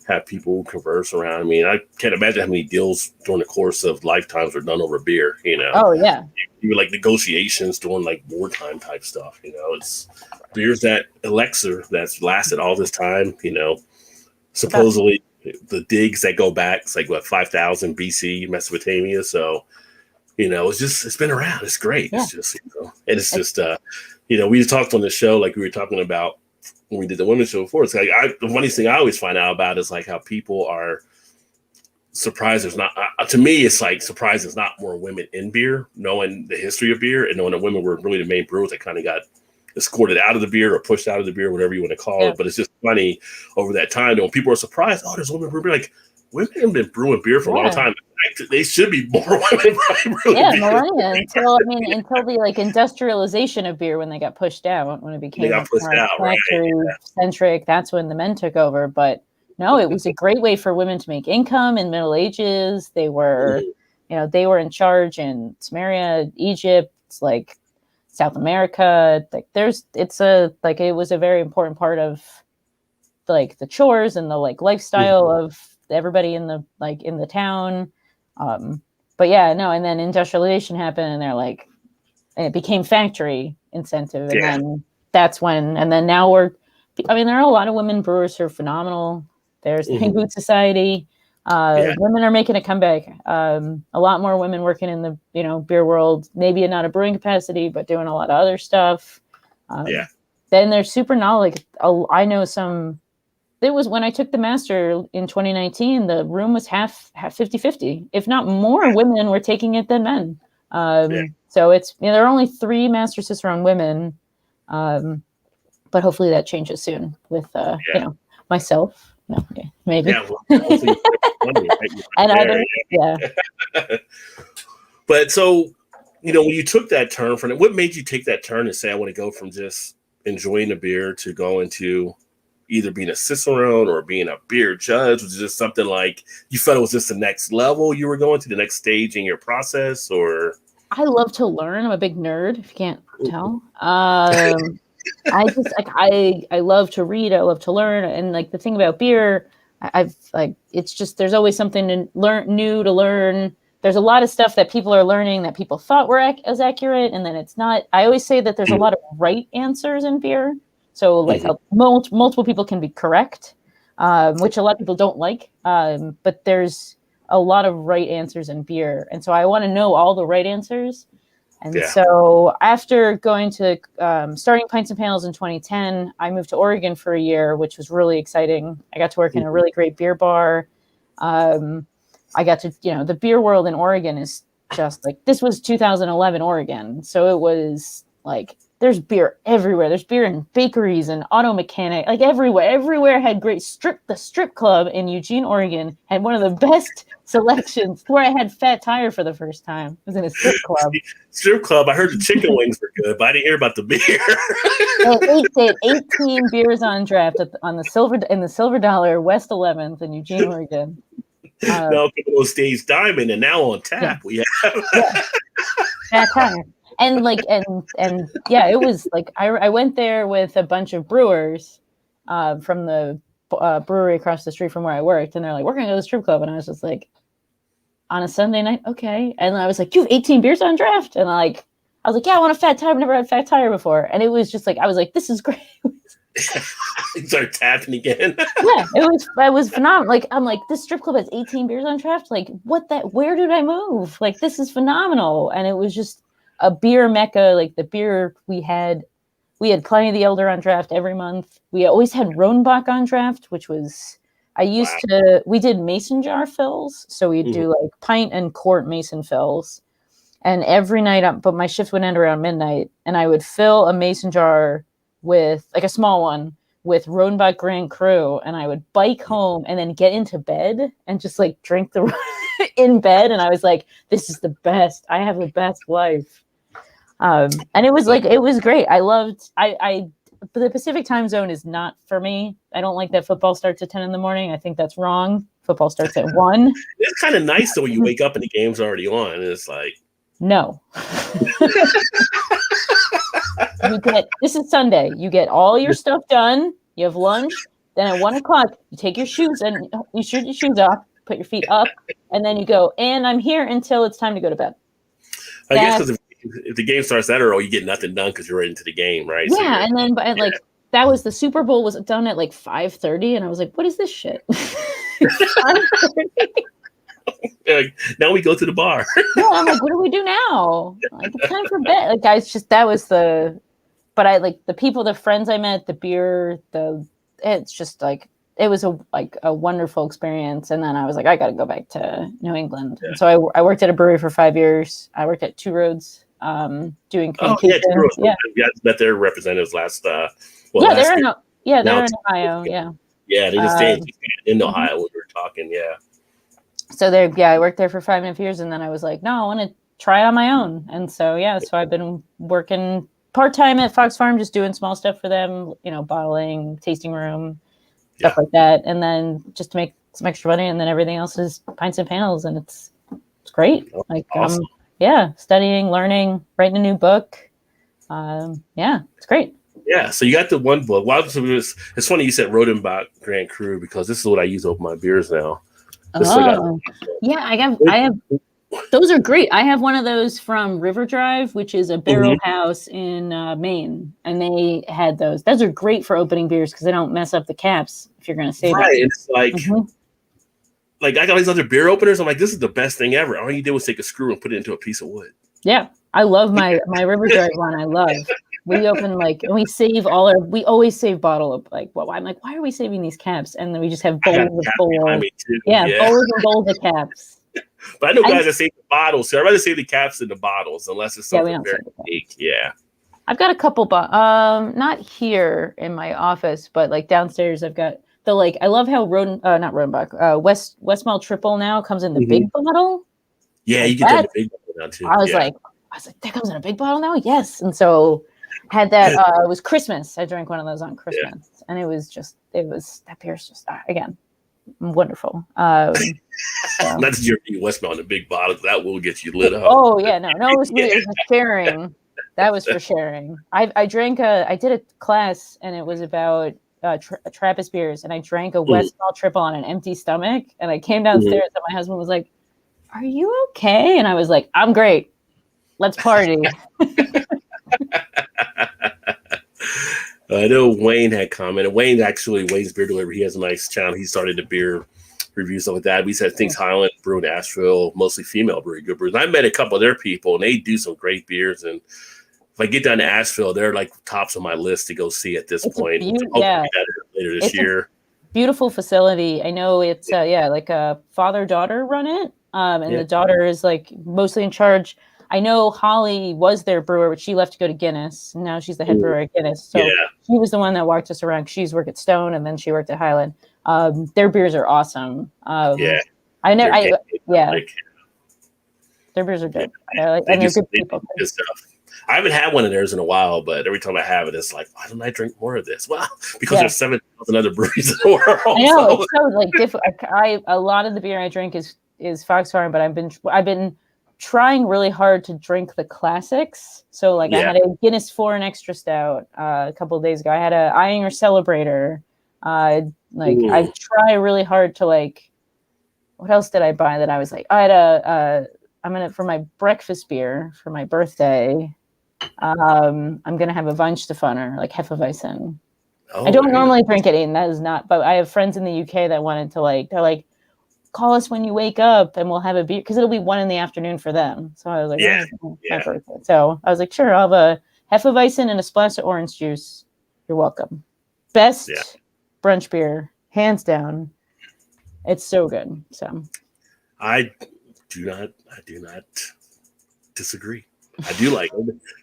have people converse around. I mean, I can't imagine how many deals during the course of lifetimes are done over beer, Oh, yeah. Even like negotiations during like wartime type stuff, It's beer's that elixir that's lasted all this time, Supposedly the digs that go back, it's like, 5,000 BC, Mesopotamia. So, it's been around. It's great. Yeah. It's just, and it's just, we talked on the show, like we were talking about, when we did the women's show before, it's like the funniest thing I always find out about is like how people are surprised there's not. To me, it's like surprised there's not more women in beer, knowing the history of beer and knowing that women were really the main brewers that kind of got escorted out of the beer or pushed out of the beer, whatever you want to call it. But it's just funny over that time. When people are surprised, oh, there's women brewing beer. Like, women have been brewing beer for a long time. They should be more women brewing beer. Millennia until the like industrialization of beer when they got pushed out, when it became factory-centric, that's when the men took over. But no, it was a great way for women to make income in Middle Ages. They were, they were in charge in Samaria, Egypt, like South America. Like it was a very important part of like the chores and the like lifestyle of everybody in the town. But and then industrialization happened and they're like, and it became factory incentive. And then that's when, and then now there are a lot of women brewers who are phenomenal. There's the Pink Boot Society. Women are making a comeback. A lot more women working in the, beer world, maybe not a brewing capacity, but doing a lot of other stuff. Then there's super knowledge. I know there was when I took the master in 2019, the room was half 50-50, if not more women were taking it than men. So it's, there are only 3 Master Cicerone women, but hopefully that changes soon with myself. No, maybe. Yeah, well, hopefully and others. Yeah. But so, when you took that turn from it, what made you take that turn and say, I want to go from just enjoying the beer to go into either being a Cicerone or being a beer judge? Was it just something like you felt it was just the next level you were going to, the next stage in your process? Or I love to learn. I'm a big nerd, if you can't tell. I just I love to read. I love to learn. And like the thing about beer, I've like, it's just, there's always something new to learn. There's a lot of stuff that people are learning that people thought were as accurate, and then it's not. I always say that there's a lot of right answers in beer. So like multiple people can be correct, which a lot of people don't like. But there's a lot of right answers in beer. And so I want to know all the right answers. And so after going to starting Pints and Panels in 2010, I moved to Oregon for a year, which was really exciting. I got to work in a really great beer bar. I got to, the beer world in Oregon is just like, this was 2011 Oregon. So it was like, there's beer everywhere. There's beer in bakeries and auto mechanic, like everywhere. Everywhere had great the strip club in Eugene, Oregon had one of the best selections, where I had Fat Tire for the first time. It was in a strip club. Strip club. I heard the chicken wings were good, but I didn't hear about the beer. They had 18 beers on draft in the Silver Dollar, West 11th in Eugene, Oregon. No, people stage diamond, and now on tap we have Fat Tire. And like, and yeah, it was like, I went there with a bunch of brewers from the brewery across the street from where I worked. And they're like, we're going to go to the strip club. And I was just like, on a Sunday night. Okay. And I was like, you have 18 beers on draft. And I was like, yeah, I want a Fat Tire. I've never had Fat Tire before. And it was just like, I was like, this is great. You start tapping again. Yeah, it was phenomenal. Like, I'm like, this strip club has 18 beers on draft. Like, where did I move? Like, this is phenomenal. And it was just a beer mecca. Like, the beer we had Pliny the Elder on draft every month. We always had Rodenbach on draft, which was, we did mason jar fills. So we'd do like pint and quart mason fills. And every night, but my shift would end around midnight, and I would fill a mason jar with, like a small one, with Rodenbach Grand Cru, and I would bike home and then get into bed and just like drink the in bed. And I was like, this is the best. I have the best life. And it was like, it was great. I loved, but the Pacific time zone is not for me. I don't like that football starts at 10 in the morning. I think that's wrong. Football starts at 1. It's kind of nice though when you wake up and the game's already on. And it's like, no. This is Sunday. You get all your stuff done. You have lunch. Then at 1:00, you take your shoes and you shoot your shoes off, put your feet up, and then you go, and I'm here until it's time to go to bed. I guess because if the game starts that early, you get nothing done because you're right into the game, right? Yeah, and then but that was the Super Bowl was done at like 5:30, and I was like, what is this shit? 5:30? Now we go to the bar. Yeah, I'm like, what do we do now? Like, it's time for bed. Like, guys, just that was but I like the people, the friends I met, the beer, it's just like, it was a wonderful experience. And then I was like, I got to go back to New England. Yeah. So I worked at a brewery for 5 years. I worked at Two Roads, doing communication. Two Roads. Yeah, met their representatives last. They're in Ohio. Yeah. Yeah, they just stayed in Ohio when we were talking. Yeah. So I worked there for 5.5 years, and then I was like, no, I want to try it on my own. And so so I've been working part-time at Fox Farm, just doing small stuff for them, bottling, tasting room, stuff like that. And then just to make some extra money, and then everything else is Pints and Panels, and it's great. Like, awesome. Studying, learning, writing a new book. It's great. Yeah, so you got the one book. Well, it's funny you said Rodenbach Grand Cru, because this is what I use to open my beers now. I have. Those are great. I have one of those from River Drive, which is a barrel house in Maine, and they had those. Those are great for opening beers because they don't mess up the caps if you're going to save it. Right, it's like, like I got these other beer openers. I'm like, this is the best thing ever. All you did was take a screw and put it into a piece of wood. Yeah, I love my River Drive one. I love. We open and we save we always save bottle of I'm like, why are we saving these caps? And then we just have bowls of bowls. Yeah, bowls and bowls of caps. But I know guys that save the bottles, so I'd rather save the caps than the bottles, unless it's something very unique. Yeah. I've got a couple, not here in my office, but like downstairs, I've got I love how not Rodenbach, Westmalle Triple now comes in the big bottle. Yeah, you get that in the big bottle now too. I was like, that comes in a big bottle now? Yes. And so had that, it was Christmas. I drank one of those on Christmas, and that beer's just, again, wonderful. Not that you're Westmalle in the big bottle, that will get you lit up. Oh yeah, no, it was sharing. That was for sharing. I did a class, and it was about Trappist beers, and I drank a Westmalle Triple on an empty stomach, and I came downstairs, and my husband was like, "Are you okay?" And I was like, "I'm great. Let's party." I know Wayne had commented. Wayne's Beer Delivery. He has a nice channel. He started the beer review, stuff like that. We said things Highland Brew in Asheville, mostly female brewery, good brews. And I met a couple of their people, and they do some great beers. And if I get down to Asheville, they're like tops on my list to go see at this point. Later this year. Beautiful facility. I know it's like a father-daughter run it, and the daughter is like mostly in charge. I know Holly was their brewer, but she left to go to Guinness. Now she's the head brewer at Guinness. So she was the one that walked us around. She's worked at Stone, and then she worked at Highland. Their beers are awesome. Their beers are good. And they're good people. Good stuff. I haven't had one of theirs in a while, but every time I have it, it's like, why don't I drink more of this? Well, because there's 7,000 other breweries in the world. I know, it's so like different. A lot of the beer I drink is Foxhorn, but I've been trying really hard to drink the classics. So I had a Guinness 4 and extra stout a couple of days ago. I had a Eyinger Celebrator. I try really hard to what else did I buy that I was like, I had for my breakfast beer for my birthday. I'm gonna have a Weihenstephaner, like Hefeweizen. I don't normally drink it, and that is not. But I have friends in the UK that wanted to they're like, call us when you wake up, and we'll have a beer because it'll be 1 PM for them. So I was like, my birthday. So I was like, sure, I'll have a Hefeweizen and a splash of orange juice. You're welcome. Best brunch beer, hands down. It's so good. So I do not disagree. I do like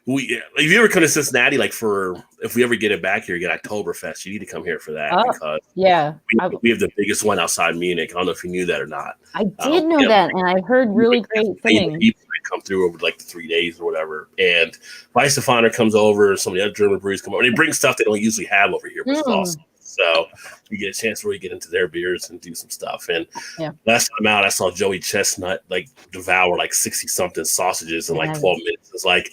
if you ever come to Cincinnati, if we ever get it back here, get Oktoberfest, you need to come here for that because we have the biggest one outside Munich. I don't know if you knew that or not. I did know that, and I've heard really great things. People that come through over the 3 days or whatever, and Weihenstephaner comes over. Some of the other German breweries come over, and they bring stuff they don't usually have over here, which is awesome. So you get a chance to really get into their beers and do some stuff. And last time out, I saw Joey Chestnut devour 60-something sausages in 12 minutes. It's like,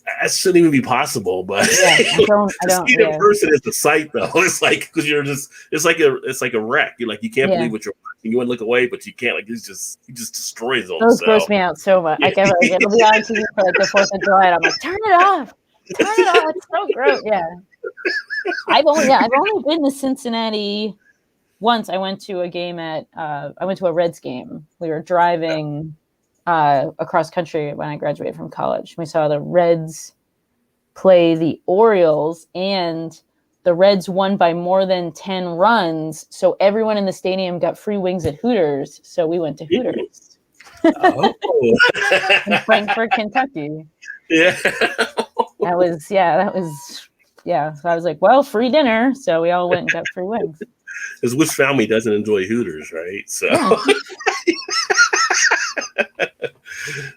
that shouldn't even be possible. But I don't see the person is the sight though. It's because you're just it's like a wreck. You're you can't believe what you're watching. You want to look away, but you can't. He just destroys them. Those gross me out so much. It'll be on TV for the 4th of July, and I'm like, turn it off. Turn it off. It's so gross. Yeah. I've only been to Cincinnati once. I went to a game I went to a Reds game. We were driving across country when I graduated from college. We saw the Reds play the Orioles, and the Reds won by more than 10 runs. So everyone in the stadium got free wings at Hooters. So we went to Hooters. In Frankfort, Kentucky. Yeah. That was. So I was like, well, free dinner. So we all went and got free wings. Because which family doesn't enjoy Hooters, right? So,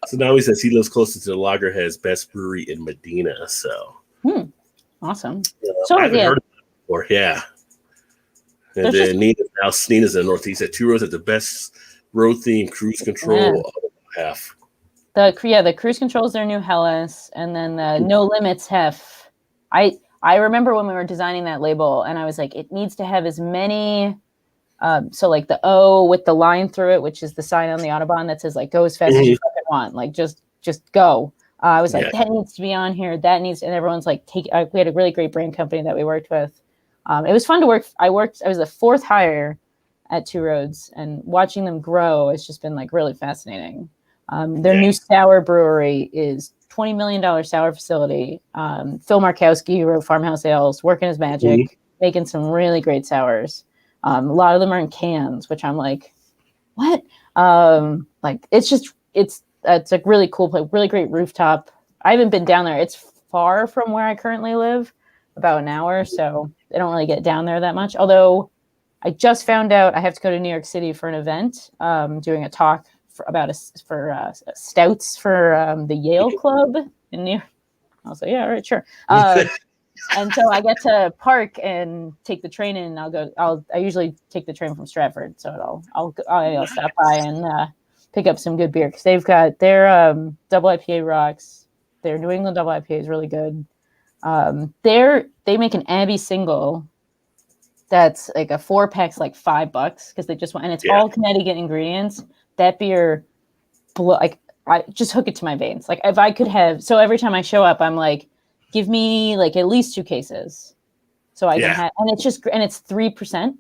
so now he says he lives closer to the Loggerheads Best Brewery in Medina. So, awesome. I haven't heard of that before. Yeah. And then Nina's in the Northeast at Two Roads at the best road theme cruise control half. The cruise control is their new Hellas, and then the No Limits Hef. I remember when we were designing that label, and I was like, it needs to have as many. So the O with the line through it, which is the sign on the Autobahn that says go as fast as you fucking want, just go. I was like, that needs to be on here. That needs, and everyone's like, we had a really great brand company that we worked with. It was fun to work. I was the 4th hire at Two Roads, and watching them grow, it's just been really fascinating. Their new sour brewery is $20 million sour facility. Phil Markowski, who wrote Farmhouse Ales, working his magic, making some really great sours. A lot of them are in cans, which I'm like, what? Like it's a really cool place, really great rooftop. I haven't been down there. It's far from where I currently live, about an hour, so I don't really get down there that much. Although I just found out I have to go to New York City for an event, doing a talk about stouts for the Yale Club in New York. I was like, yeah, all right, sure. And so I get to park and take the train in. I usually take the train from Stratford, so I'll stop by and pick up some good beer because they've got their double IPA rocks. Their New England double IPA is really good. They make an Abbey single that's like a 4-pack's like $5 because they just want, and it's all Connecticut ingredients. That beer, I just hook it to my veins. Like if I could have, so every time I show up, I'm like, give me like at least 2 cases, so I can have, and it's 3%.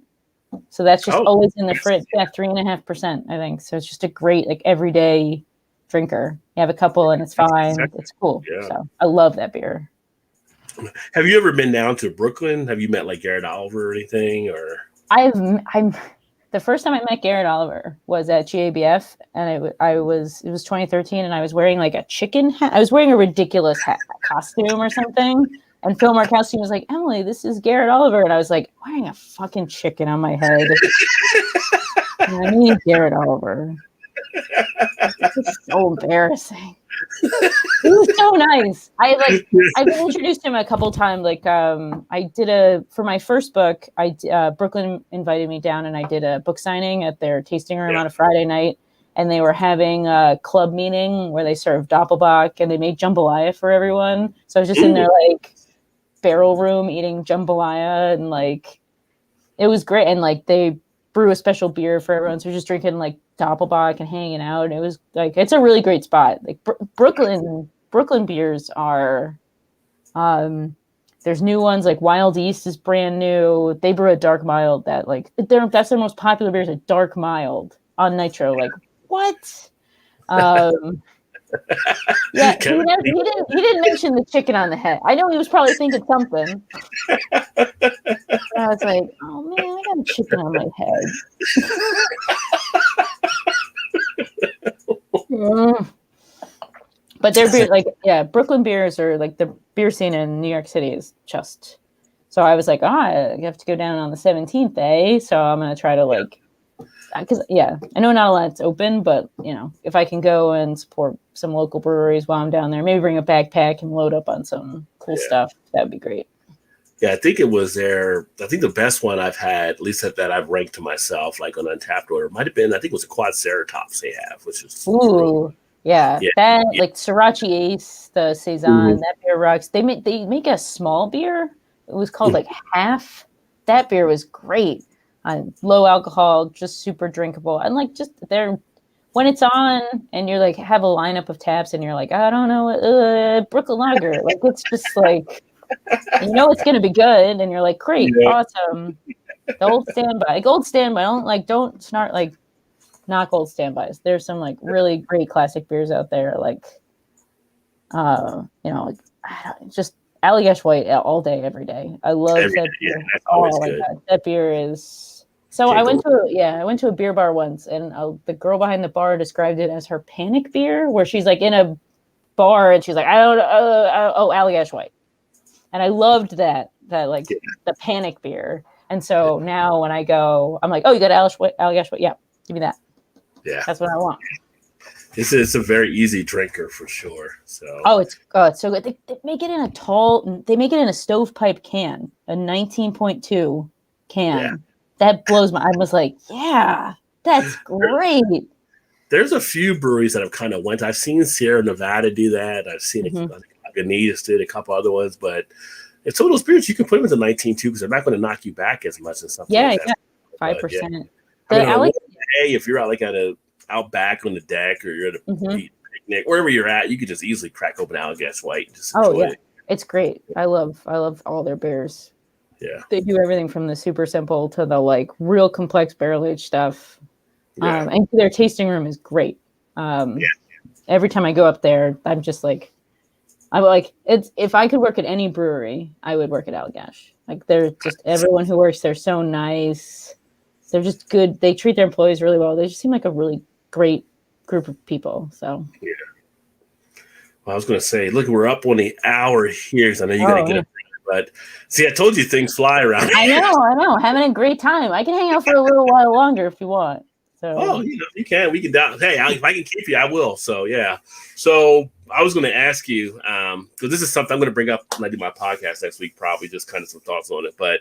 So that's just always in the fridge. Yeah, 3.5%, I think. So it's just a great like everyday drinker. You have a couple and it's fine. It's cool. Yeah. So I love that beer. Have you ever been down to Brooklyn? Have you met like Garrett Oliver or anything? Or I'm the first time I met Garrett Oliver was at GABF, and it was 2013, and I was wearing like a chicken hat. I was wearing a ridiculous costume or something. And Phil Markowski was like, Emily, this is Garrett Oliver. And I was like, wearing a fucking chicken on my head. And I need Garrett Oliver. It's so embarrassing. He was so nice. I've been introduced to him a couple times. Like I did for my first book, Brooklyn invited me down and I did a book signing at their tasting room on a Friday night. And they were having a club meeting where they served Doppelbock and they made jambalaya for everyone. So I was just in their like barrel room eating jambalaya, and like it was great. And like they brew a special beer for everyone, so we're just drinking like Doppelbock and hanging out. And it was like, it's a really great spot. Like Brooklyn beers are there's new ones, like Wild East is brand new. They brew a dark mild that like that's their most popular beer, is a dark mild on nitro. Like what? Yeah, he didn't mention the chicken on the head. I know he was probably thinking something. I was like, oh man, I got a chicken on my head. But their beer, like, Brooklyn beers are like the beer scene in New York City is just. So I was like, you have to go down on the 17th, eh? So I'm gonna try to like. Because I know not a lot's open, but if I can go and support some local breweries while I'm down there, maybe bring a backpack and load up on some cool stuff, that would be great. Yeah, I think it was I think the best one I've had, at least that I've ranked to myself, like on Untapped, or it might have been, I think it was a Quad Ceratops they have, which is like Sriracha Ace, the Saison, that beer rocks. They make a small beer. It was called like Half. That beer was great. Low alcohol, just super drinkable, and like just when it's on and you're like have a lineup of taps and you're like, I don't know, Brooklyn Lager, like it's just like it's gonna be good, and you're like, great, awesome. The gold standby, don't snort like not gold standbys. There's some like really great classic beers out there, like just Allagash White all day, every day. I love that beer. Yeah, that's always good. That beer is. So I went to a beer bar once, and the girl behind the bar described it as her panic beer, where she's like in a bar and she's like, I don't know, Allagash White, and I loved that like the panic beer. And so now when I go, I'm like, oh, you got Allagash White, yeah, give me that. Yeah, that's what I want. It's a very easy drinker for sure. So it's so good. They make it in a stovepipe can, a 19.2 can. Yeah. That blows my. I was like, yeah, that's great. There's a few breweries that have kind of went. I've seen Sierra Nevada do that. I've seen Lagunitas did a couple other ones, but it's some of those beers you can put them into 19.2 because they're not going to knock you back as much as something. Yeah, like that. 5%. If you're out like out back on the deck, or you're at a picnic, wherever you're at, you could just easily crack open Allagash White and just enjoy it. It's great. I love all their beers. Yeah, they do everything from the super simple to the like real complex barrel aged stuff. And their tasting room is great. every time I go up there, I'm like, it's, if I could work at any brewery, I would work at Allagash. Like, they're just, everyone who works there, so nice. They're just good. They treat their employees really well. They just seem like a really great group of people. So yeah. Well, I was going to say, look, we're up on the hour here because I know you got to get up. But see, I told you things fly around. I know. Having a great time. I can hang out for a little while longer if you want. So, you can. We can. Hey, if I can keep you, I will. So, yeah. So, I was going to ask you, because this is something I'm going to bring up when I do my podcast next week, probably just kind of some thoughts on it. But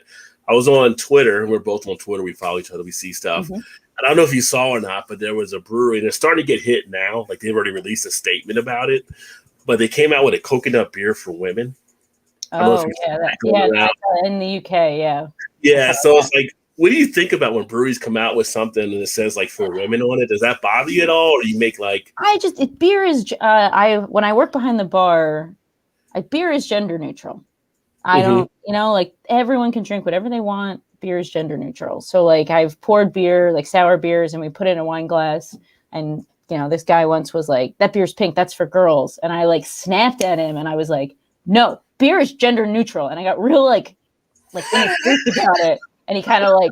I was on Twitter, and we're both on Twitter. We follow each other. We see stuff. Mm-hmm. And I don't know if you saw or not, but there was a brewery, and they're starting to get hit now. Like, they've already released a statement about it. But they came out with a coconut beer for women. Oh, yeah, in the UK, yeah. Yeah, so it's like, what do you think about when breweries come out with something and it says like for women on it? Does that bother you at all, or you make like? Beer is when I work behind the bar, beer is gender neutral. I don't, like everyone can drink whatever they want. Beer is gender neutral. So like I've poured beer, like sour beers, and we put it in a wine glass. And this guy once was like, "That beer's pink. That's for girls." And I like snapped at him, and I was like, "No, beer is gender neutral." And I got real like inexcused about it. And he kind of like,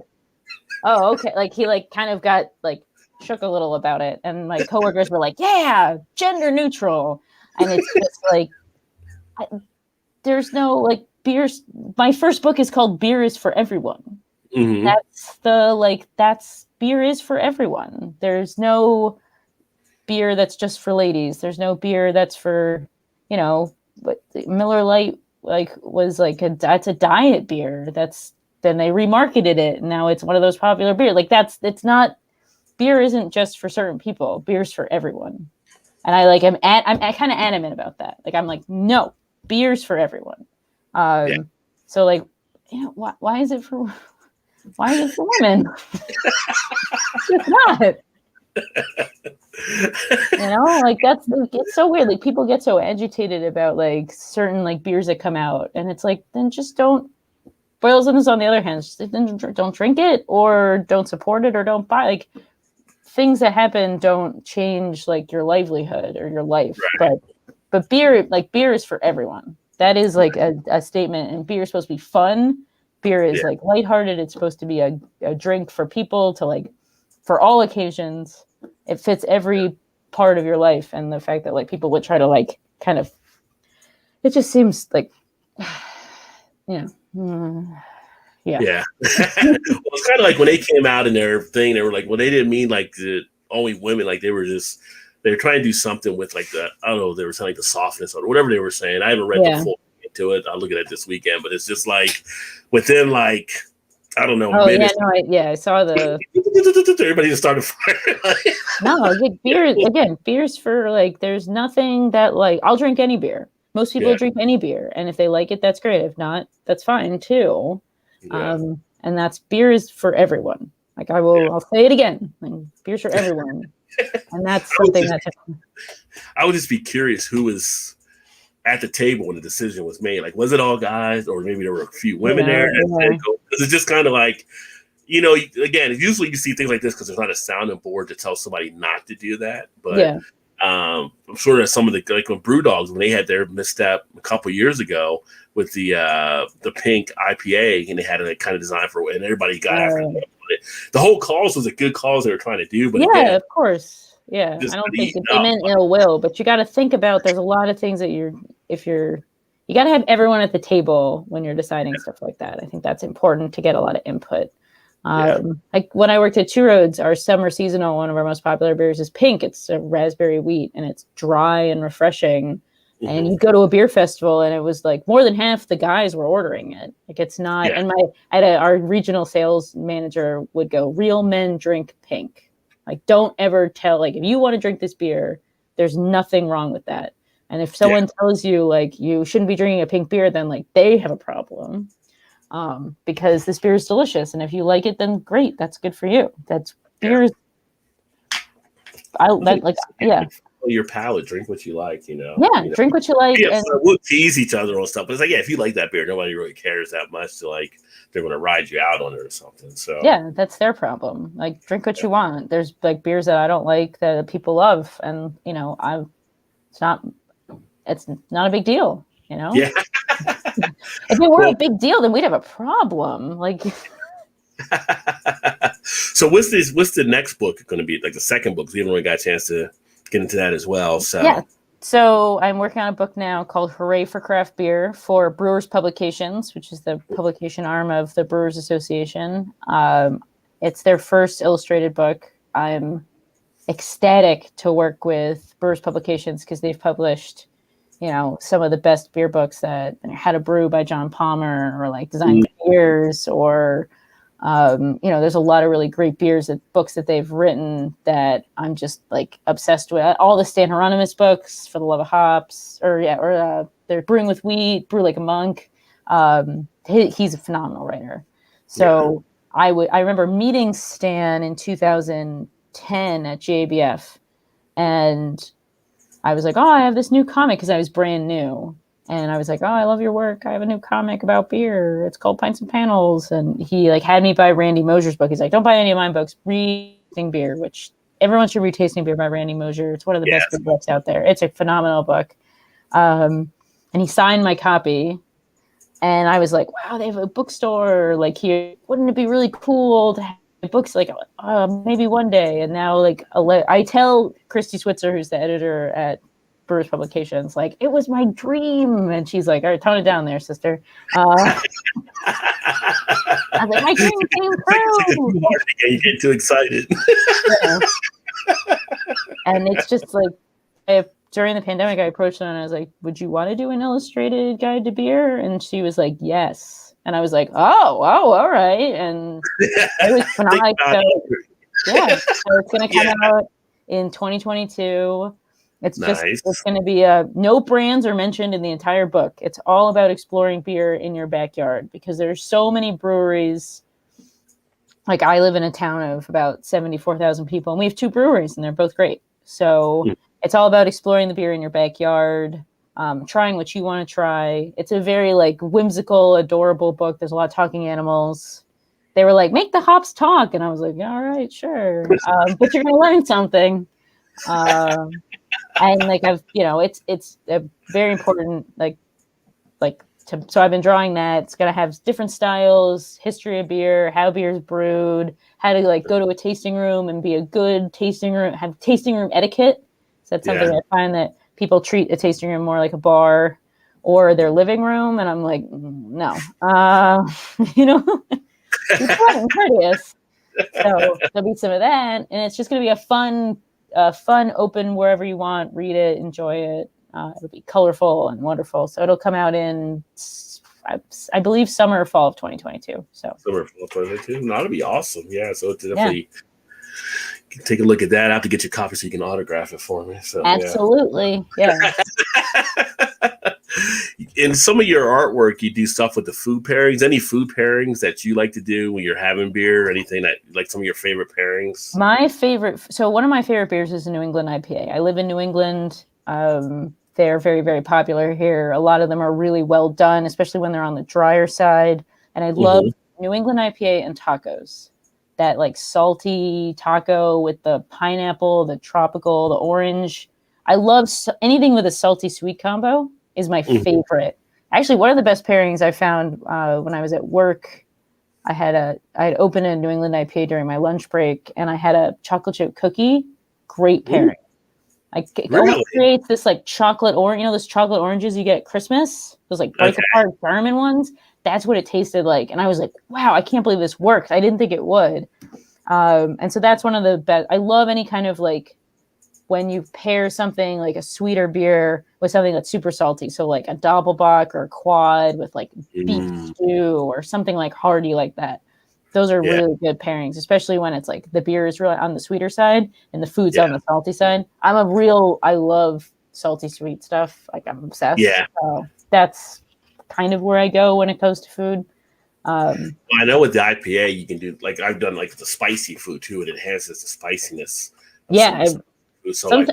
"Oh, okay." Like he like kind of got like shook a little about it. And my coworkers were like, "Yeah, gender neutral." And it's just like, there's no like beers. My first book is called Beer is for Everyone. Mm-hmm. That's beer is for everyone. There's no beer that's just for ladies. There's no beer that's for, but Miller Lite was like that's a diet beer. Then they remarketed it, and now it's one of those popular beer. Like it's not, beer isn't just for certain people. Beer's for everyone. And I'm kind of adamant about that. Like I'm like, no, beer's for everyone. So like, why is it for women? It's not. Like it's so weird. Like people get so agitated about like certain like beers that come out, and it's like, then just don't. Boylston's on the other hand, just don't drink it, or don't support it, or don't buy. Like things that happen don't change like your livelihood or your life. Right. But beer is for everyone. That is like a statement. And beer is supposed to be fun. Beer is like lighthearted. It's supposed to be a drink for people to like, for all occasions. It fits every part of your life. And the fact that like people would try to like kind of, it just seems like, Yeah. Well, it's kind of like when they came out in their thing, they were like, well, they didn't mean like the only women, like they were trying to do something with like the, I don't know, they were saying like the softness or whatever they were saying. I haven't read the full into it. I'll look at it this weekend, but it's just like within like, I don't know. Oh minutes, I saw the. Everybody just started firing. No, like beer's for like, there's nothing that like, I'll drink any beer. Most people drink any beer, and if they like it, that's great. If not, that's fine too. Yeah. And that's beer is for everyone. Like I'll say it again. Like, beer's for everyone, and that's something I would just be curious who was at the table when the decision was made. Like, was it all guys, or maybe there were a few women there? Because it's just kind of like, again, usually you see things like this because there's not a sounding board to tell somebody not to do that, but. I'm sure that some of the like when Brewdogs, when they had their misstep a couple years ago with the pink IPA, and they had a kind of design for it, and everybody got after it. The whole cause was a good cause they were trying to do, but of course, I don't think they meant ill will, but you got to think about. There's a lot of things that you got to have everyone at the table when you're deciding stuff like that. I think that's important to get a lot of input. Like when I worked at Two Roads, our summer seasonal, one of our most popular beers is Pink. It's a raspberry wheat, and it's dry and refreshing. Mm-hmm. And you go to a beer festival, and it was like more than half the guys were ordering it. Like it's not. And our regional sales manager would go, "Real men drink Pink. Like don't ever tell. Like if you want to drink this beer, there's nothing wrong with that. And if someone tells you like you shouldn't be drinking a pink beer, then like they have a problem." Because this beer is delicious, and if you like it, then great, that's good for you. That's beer. Your palate, drink what you like, drink what you like. And we'll tease each other on stuff, but it's like, if you like that beer, nobody really cares that much to like they're going to ride you out on it or something. So that's their problem. Like drink what you want. There's like beers that I don't like that people love, and It's not a big deal, you know? Yeah. If it were a big deal, then we'd have a problem. Like, so what's the next book going to be? Like the second book? We haven't really got a chance to get into that as well. So yeah. So I'm working on a book now called Hooray for Craft Beer for Brewers Publications, which is the publication arm of the Brewers Association. It's their first illustrated book. I'm ecstatic to work with Brewers Publications because they've published, you know, some of the best beer books, that How to Brew by John Palmer, or like Design Beers, or you know, there's a lot of really great books that they've written that I'm just like obsessed with. All the Stan Hieronymus books, For the Love of Hops, or they're Brewing with Wheat, Brew Like a Monk. He's a phenomenal writer. So I remember meeting Stan in 2010 at JABF, and I was like, oh, I have this new comic, because I was brand new. And I was like, oh, I love your work. I have a new comic about beer. It's called Pints and Panels. And he like had me buy Randy Mosier's book. He's like, don't buy any of my books. Read Tasting Beer, which everyone should read Tasting Beer by Randy Mosier. It's one of the best beer books out there. It's a phenomenal book. And he signed my copy. And I was like, wow, they have a bookstore like here. Wouldn't it be really cool to have books like maybe one day? And now like I tell Christy Switzer, who's the editor at Brewers Publications, like, it was my dream. And she's like, all right, tone it down there, sister. I was like, my dream came true. You get too excited. Yeah. And it's just like, during the pandemic, I approached her and I was like, would you want to do an illustrated guide to beer? And she was like, yes. And I was like, oh, all right. And it was phenomenal. So it's going to come out in 2022. It's just, it's going to be no brands are mentioned in the entire book. It's all about exploring beer in your backyard, because there's so many breweries. Like, I live in a town of about 74,000 people, and we have 2 breweries, and they're both great. So it's all about exploring the beer in your backyard, trying what you want to try. It's a very like whimsical, adorable book. There's a lot of talking animals. They were like, make the hops talk. And I was like, yeah, all right, sure. But you're going to learn something. And like, it's a very important, so I've been drawing that. It's going to have different styles, history of beer, how beer is brewed, how to like go to a tasting room and be a good tasting room, have tasting room etiquette. So that's something I find that people treat a tasting room more like a bar or their living room. And I'm like, no, it's courteous. So there'll be some of that. And it's just going to be a fun, open, wherever you want, read it, enjoy it. It'll be colorful and wonderful. So it'll come out in, I believe, summer or fall of 2022. So summer, fall 2022. No, that'll be awesome. Yeah. So it's definitely take a look at that. I have to get your copy so you can autograph it for me. So absolutely, yeah. In some of your artwork, you do stuff with the food pairings. Any food pairings that you like to do when you're having beer, or anything that, like, some of your favorite pairings? One of my favorite beers is a New England IPA. I live in New England. They're very, very popular here. A lot of them are really well done, especially when they're on the drier side. And I love New England IPA and tacos. That like salty taco with the pineapple, the tropical, the orange. I love anything with a salty sweet combo is my favorite. Actually, one of the best pairings I found when I was at work, I had opened a New England IPA during my lunch break, and I had a chocolate chip cookie. Great pairing. It almost creates this like chocolate orange, those chocolate oranges you get at Christmas, those like break apart German ones. That's what it tasted like. And I was like, wow, I can't believe this worked. I didn't think it would. And so that's one of the best. I love any kind of like when you pair something like a sweeter beer with something that's super salty. So like a Doppelbock or a quad with like beef stew or something like hearty like that. Those are really good pairings, especially when it's like the beer is really on the sweeter side and the food's on the salty side. I love salty sweet stuff. Like, I'm obsessed. Yeah. So that's kind of where I go when it comes to food. I know with the IPA you can do, like, I've done like the spicy food too. It enhances the spiciness. So like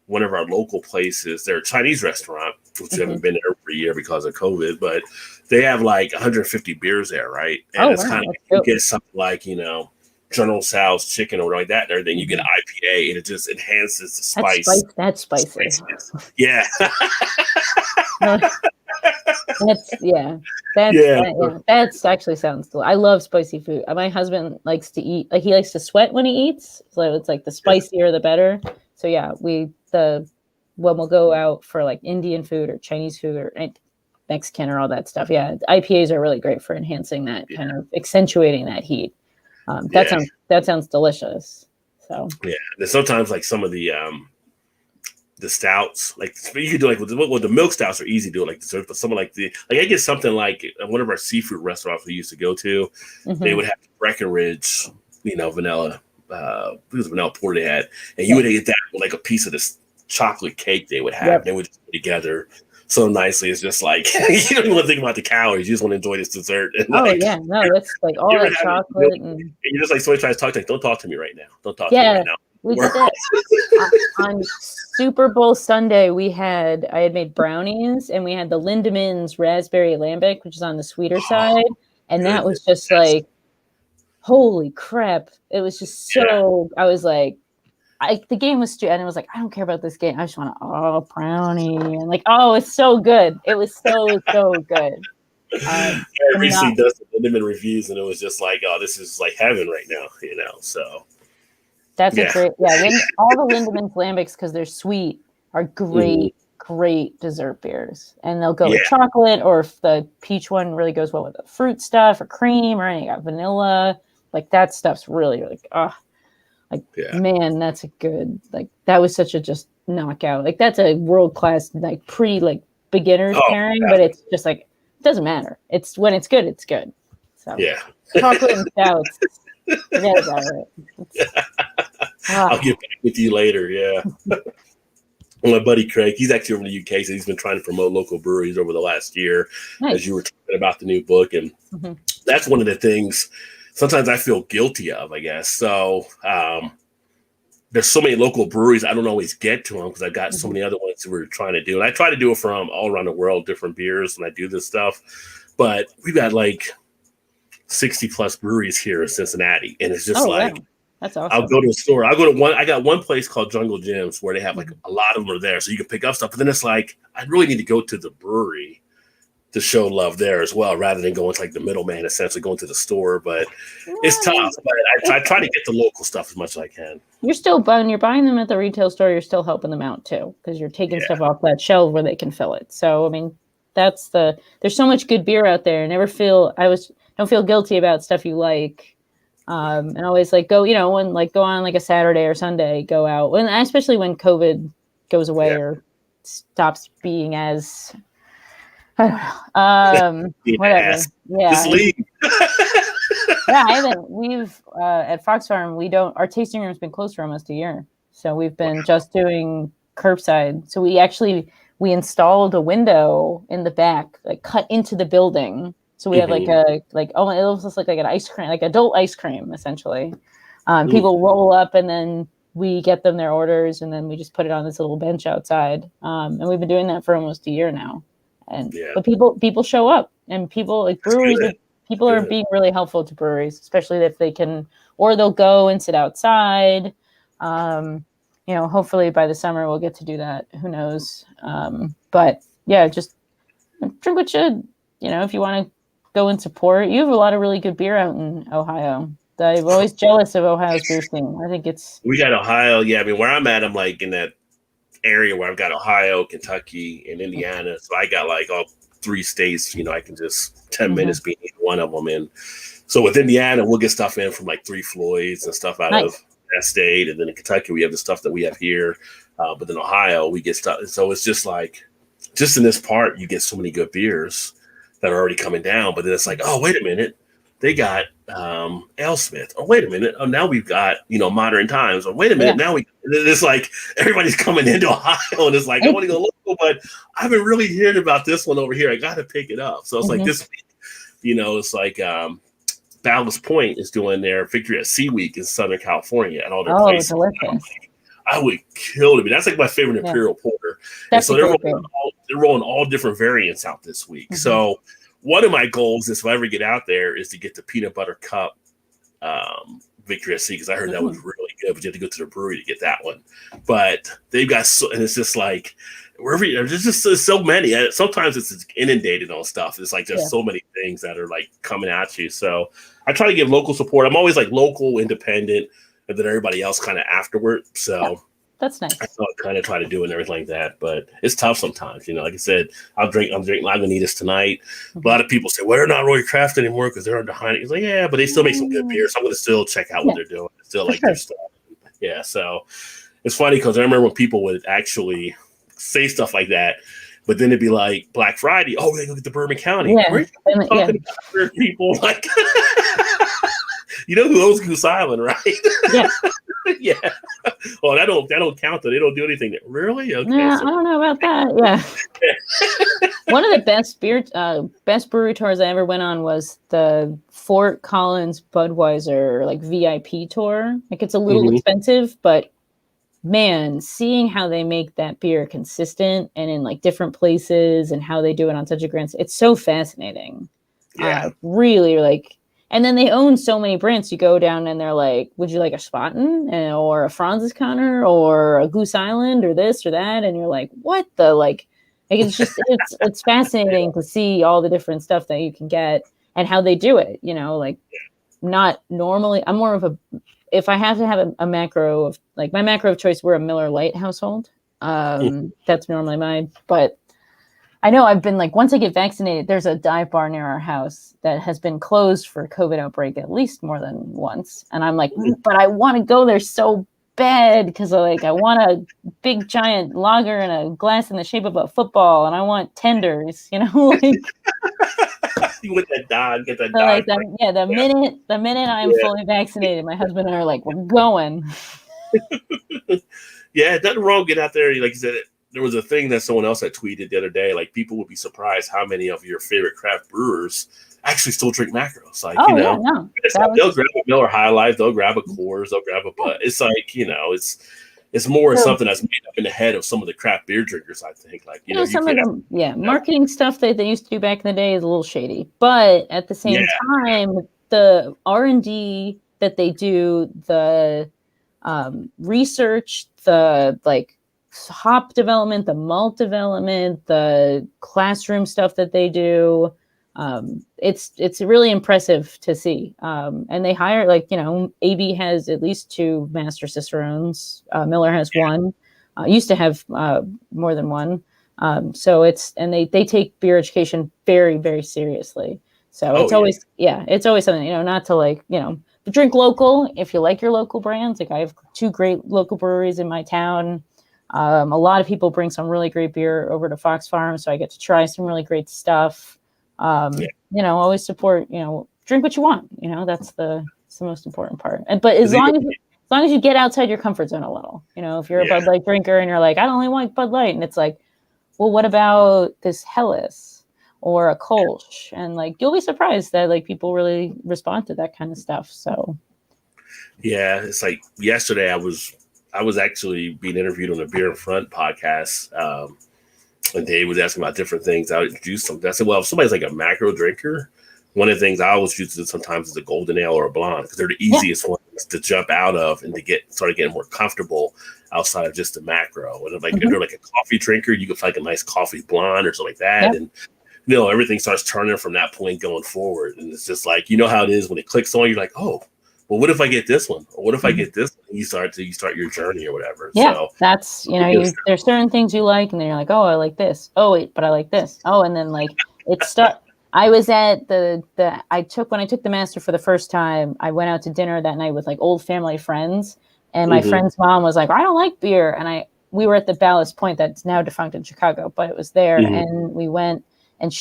one of our local places, they're a Chinese restaurant, which I haven't been there every year because of COVID, but they have like 150 beers there, right? And it's kind of, you get something like, General Tso's chicken or like that and everything. You get an IPA and it just enhances the spice. That's spicy. Yeah. That's actually sounds delicious. I love spicy food. My husband likes to eat, like he likes to sweat when he eats, so it's like the spicier the better. So yeah, when we'll go out for like Indian food or Chinese food or Mexican or all that stuff, IPAs are really great for enhancing that, kind of accentuating that heat. That sounds delicious. So yeah, and sometimes like some of the stouts, like you could do like the milk stouts are easy to do like dessert, but someone like I get something like one of our seafood restaurants we used to go to, they would have Breckenridge, vanilla, it was vanilla porter they had, and you would get that with like a piece of this chocolate cake they would have. Yep. They would just put together so nicely. It's just like you don't even want to think about the calories. You just want to enjoy this dessert. And it's like all that chocolate, and you're just like somebody tries to talk, like, don't talk to me right now. Don't talk to me right now. We did that on Super Bowl Sunday. I had made brownies, and we had the Lindemans raspberry lambic, which is on the sweeter side, and that was just like, holy crap! It was just so. I was like, the game was and it was like, I don't care about this game. I just want brownie, and like, it's so good. It was so good. I recently did some Lindemann reviews, and it was just like, this is like heaven right now, So. That's a great, all the Lindemans lambics, because they're sweet, are great dessert beers. And they'll go with chocolate, or if the peach one really goes well with the fruit stuff or cream, or any vanilla, like that stuff's really man, that's a good, like that was such a just knockout. Like that's a world-class, like pretty like beginner's pairing, but it's just like, it doesn't matter. It's when it's good, it's good. So chocolate and stouts. Forget about it. I'll get back with you later. Yeah. My buddy Craig, he's actually over in the UK, so he's been trying to promote local breweries over the last year, as you were talking about the new book. And that's one of the things sometimes I feel guilty of, I guess. So there's so many local breweries, I don't always get to them because I've got so many other ones that we're trying to do. And I try to do it from all around the world, different beers when I do this stuff. But we've got like 60 plus breweries here in Cincinnati. And it's just that's awesome. I'll go to a store. I'll go to one. I got one place called Jungle Gyms where they have like a lot of them are there. So you can pick up stuff. But then it's like, I really need to go to the brewery to show love there as well, rather than going to like the middleman, essentially going to the store. But it's tough. But I try to get the local stuff as much as I can. You're still buying. You're buying them at the retail store. You're still helping them out too, because you're taking stuff off that shelf where they can fill it. So I mean, there's so much good beer out there. Don't feel guilty about stuff you like. And always like go on like a Saturday or Sunday, go out, especially when COVID goes away or stops being as whatever. Just leave. I haven't. We've at Fox Farm, our tasting room's been closed for almost a year, so we've been just doing curbside. So we installed a window in the back, like cut into the building. So we have it looks like an ice cream, like adult ice cream, essentially. People roll up, and then we get them their orders, and then we just put it on this little bench outside. And we've been doing that for almost a year now. But people show up, and people like breweries. People are being really helpful to breweries, especially if they can, or they'll go and sit outside. Hopefully by the summer we'll get to do that. Who knows? But yeah, just drink what you, if you want to go and support. You have a lot of really good beer out in Ohio. I'm always jealous of Ohio's beer scene. I think we got Ohio. Yeah, I mean, where I'm at, I'm like in that area where I've got Ohio, Kentucky, and Indiana. So I got like all 3 states. I can just 10 minutes being one of them. And so with Indiana, we'll get stuff in from like 3 Floyds and stuff out of that state. And then in Kentucky, we have the stuff that we have here. But in Ohio, we get stuff. So it's just like, just in this part, you get so many good beers that are already coming down. But then it's like, oh, wait a minute. They got AleSmith. Oh, wait a minute. Oh, now we've got, Modern Times. Oh, wait a minute. Now it's like everybody's coming into Ohio, and it's like, I want to go local, but I've been really hearing about this one over here. I got to pick it up. So it's like this week, it's like Ballast Point is doing their Victory at Sea Week in Southern California at all their places. Delicious. I would kill to be. That's like my favorite Imperial Porter. And so they're rolling all different variants out this week. So one of my goals is if I ever get out there is to get the peanut butter cup Victory at Sea because I heard that was really good, but you have to go to the brewery to get that one. But they've got and it's just like wherever there's just so many. And sometimes it's inundated on stuff. It's like there's so many things that are like coming at you. So I try to give local support. I'm always like local, independent, and then everybody else kind of afterward. So that's nice. I kind of try to do it and everything like that, but it's tough sometimes. Like I said, I'm drinking Lagunitas tonight. A lot of people say, well, they're not really craft anymore because they're under Heineken. It's like, yeah, but they still make some good beer. So I'm going to still check out what they're doing. Still like their stuff. Yeah. So it's funny because I remember when people would actually say stuff like that, but then it'd be like Black Friday. Oh, they go get the Bourbon County. Yeah. Where are you talking about people like, you know who owns Goose Island, right? Yeah. Yeah. Well, that don't count though. They don't do anything. Really? Okay. Yeah, I don't know about that. Yeah. One of the best brewery tours I ever went on was the Fort Collins Budweiser like VIP tour. Like it's a little expensive, but man, seeing how they make that beer consistent and in like different places and how they do it on such a grand, it's so fascinating. Yeah. Really like. And then they own so many brands. You go down and they're like, would you like a Spaten or a Franz's Counter or a Goose Island or this or that? And you're like, what the like it's just it's fascinating to see all the different stuff that you can get and how they do it, like not normally. I'm more of if I have to have a macro of like my macro of choice, we're a Miller Lite household. That's normally mine, but I know I've been like, once I get vaccinated, there's a dive bar near our house that has been closed for COVID outbreak at least more than once. And I'm like, but I want to go there so bad because I want a big giant lager and a glass in the shape of a football. And I want tenders, You want that dog, get that dog. The minute I'm fully vaccinated, my husband and I are like, we're going. Yeah, nothing wrong. Get out there. Like you said, there was a thing that someone else had tweeted the other day. Like people would be surprised how many of your favorite craft brewers actually still drink macros. Like, they'll grab a Miller High Life, they'll grab a Coors, they'll grab a Bud. It's like, it's more something that's made up in the head of some of the craft beer drinkers, I think. Like, some of them, marketing stuff that they used to do back in the day is a little shady. But at the same time, the R&D that they do, the research, the like hop development, the malt development, the classroom stuff that they do, it's really impressive to see. And they hire AB has at least 2 master cicerones. Miller has 1. Used to have more than 1. So they take beer education very, very seriously. So it's always something, not to drink local. If you like your local brands, like I have 2 great local breweries in my town. A lot of people bring some really great beer over to Fox Farm, so I get to try some really great stuff. Always support, drink what you want. That's the most important part. But as long as you get outside your comfort zone a little, if you're a Bud Light drinker and you're like, I only like Bud Light, and it's like, well, what about this Helles or a Kolsch? And like, you'll be surprised that like people really respond to that kind of stuff. So, yeah, it's like yesterday I was actually being interviewed on a Beer in Front podcast, and Dave was asking about different things. I would introduce them. I said, well, if somebody's like a macro drinker, one of the things I always use sometimes is a golden ale or a blonde because they're the easiest ones to jump out of and to start getting more comfortable outside of just the macro. And if they're like a coffee drinker, you can find like a nice coffee blonde or something like that. And everything starts turning from that point going forward. And it's just like, how it is when it clicks on, you're like, oh, well, what if I get this one? Or what if I get this one? You start your journey or whatever. Yeah, so, that's, there's certain things you like, and then you're like, oh, I like this. Oh, wait, but I like this. Oh, and then like I was at when I took the master for the first time, I went out to dinner that night with like old family friends, and my friend's mom was like, I don't like beer. And we were at the Ballast Point that's now defunct in Chicago, but it was there. And we went, and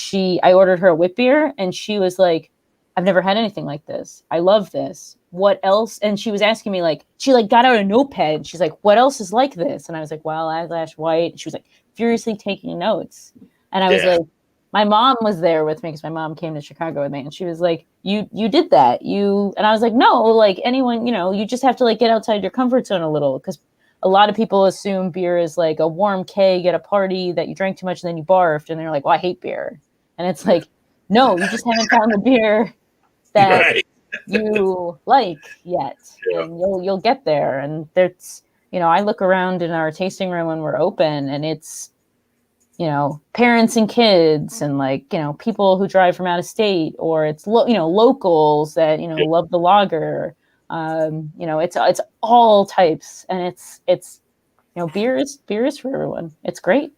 I ordered her a wit beer, and she was like, I've never had anything like this. I love this. What else? And she was asking me she got out a notepad and she's like, what else is like this? And I was like, well, Eyelash White. And she was like furiously taking notes. And I was like, my mom was there with me because my mom came to Chicago with me. And she was like, you did that. And I was like, no, like anyone, you just have to like get outside your comfort zone a little. Because a lot of people assume beer is like a warm keg at a party that you drank too much and then you barfed. And they're like, well, I hate beer. And it's like, no, you just haven't found the beer that you like yet, and you'll get there. And there's, I look around in our tasting room when we're open, and it's, parents and kids, and like, people who drive from out of state, or it's locals that love the lager. It's all types, and it's beer is for everyone. It's great.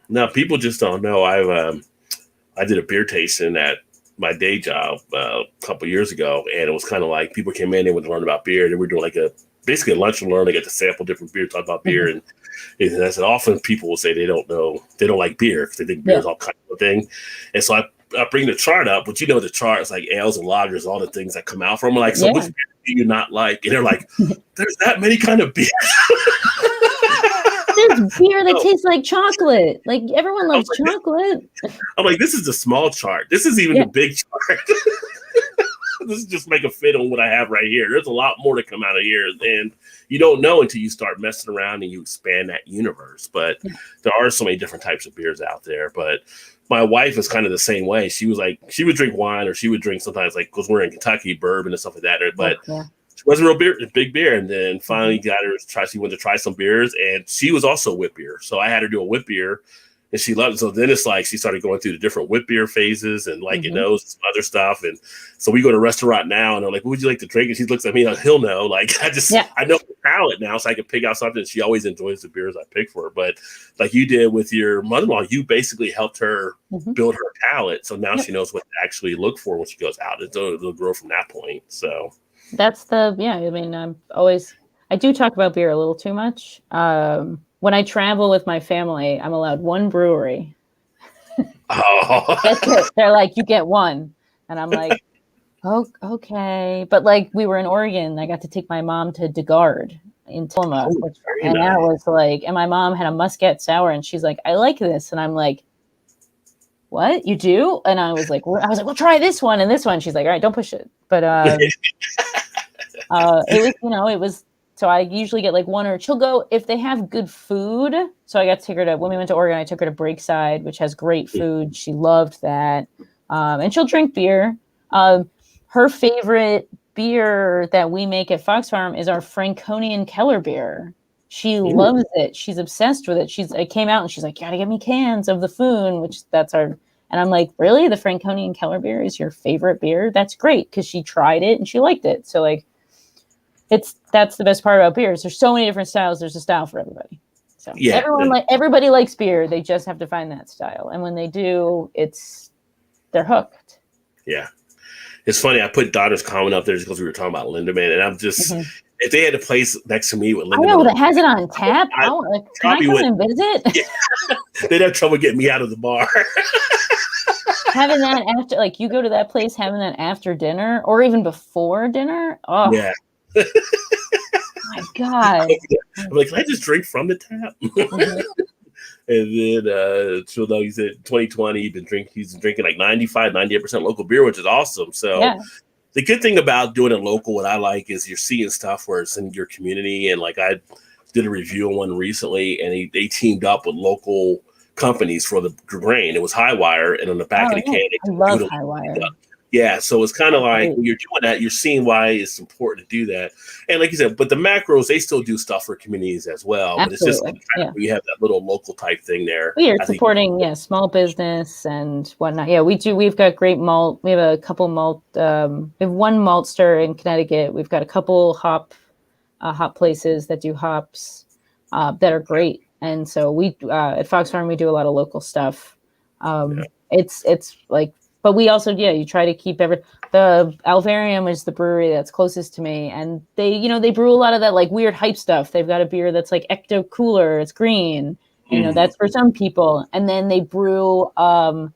Now, people just don't know. I did a beer tasting at my day job a couple years ago, and it was kind of like people came in, they would learn about beer, and we were doing like basically a lunch and learn. They get to sample different beer, talk about beer, and I said often people will say they don't like beer because they think beer is all kind of thing, and so I bring the chart up, but the chart is like ales and lagers, all the things that come out from. I'm like, so which beer do you not like? And they're like, there's that many kind of beer. There's beer that tastes like chocolate. Like everyone loves chocolate. I'm like, this is the small chart. This is even the big chart. This is just make a fit on what I have right here. There's a lot more to come out of here, and you don't know until you start messing around and you expand that universe. But there are so many different types of beers out there. But my wife is kind of the same way. She was like, she would drink wine, or she would drink sometimes, like, because we're in Kentucky, bourbon and stuff like that. But she wasn't real big beer. And then finally got her to try. She wanted to try some beers, and she was also a whip beer. So I had her do a whip beer, and she loved it. So then it's like she started going through the different whip beer phases and liking those, some other stuff. And so we go to a restaurant now, and they're like, "What would you like to drink?" And she looks at me like, "He'll know." Like I know the palate now, so I can pick out something. She always enjoys the beers I pick for her. But like you did with your mother-in-law, you basically helped her build her palate. So now she knows what to actually look for when she goes out. It'll grow from that point. So that's I mean, I do talk about beer a little too much. When I travel with my family, I'm allowed one brewery. Oh, that's it. They're like, you get one. And I'm like, oh, okay. But like, we were in Oregon. I got to take my mom to DeGard in Tillamook. And that was like, and my mom had a Muscat Sour, and she's like, I like this. And I'm like, what? You do? And I was like, well, try this one and this one. She's like, all right, don't push it. But it was, so I usually get like one, or she'll go if they have good food. So I got to take her when we went to Oregon, I took her to Breakside, which has great food. She loved that. And she'll drink beer. Her favorite beer that we make at Fox Farm is our Franconian Keller beer. She loves it. She's obsessed with it. I came out and she's like, gotta get me cans of the Foon, which that's our, and I'm like, really? The Franconian Keller beer is your favorite beer? That's great, because she tried it and she liked it. So like, that's the best part about beers. There's so many different styles. There's a style for everybody. So everybody likes beer. They just have to find that style. And when they do, they're hooked. Yeah. It's funny. I put Daughter's comment up there just because we were talking about Lindemann, and I'm just, if they had a place next to me with Lindemann. I know, that has it on tap. Can I come and visit? Yeah. They'd have trouble getting me out of the bar. Having that after, like, you go to that place, having that after dinner or even before dinner. Oh, yeah. My God. I'm like, can I just drink from the tap? And then she'll know he's at 2020. He's drinking like 98% local beer, which is awesome. So the good thing about doing it local, what I like, is you're seeing stuff where it's in your community. And like I did a review on one recently, and they teamed up with local companies for the grain. It was Highwire, and on the back of the can, I love Highwire. Yeah, so it's kind of like when you're doing that, you're seeing why it's important to do that. And like you said, but the macros, they still do stuff for communities as well. Absolutely. But it's just like we have that little local type thing there. We are supporting small business and whatnot. Yeah, we do. We've got great malt. We have a couple malt. We have one maltster in Connecticut. We've got a couple hop places that do hops that are great. And so we at Fox Farm, we do a lot of local stuff. It's like. But we also, you try to keep the Alvarium is the brewery that's closest to me. And they brew a lot of that like weird hype stuff. They've got a beer that's like Ecto Cooler. It's green. That's for some people. And then they brew a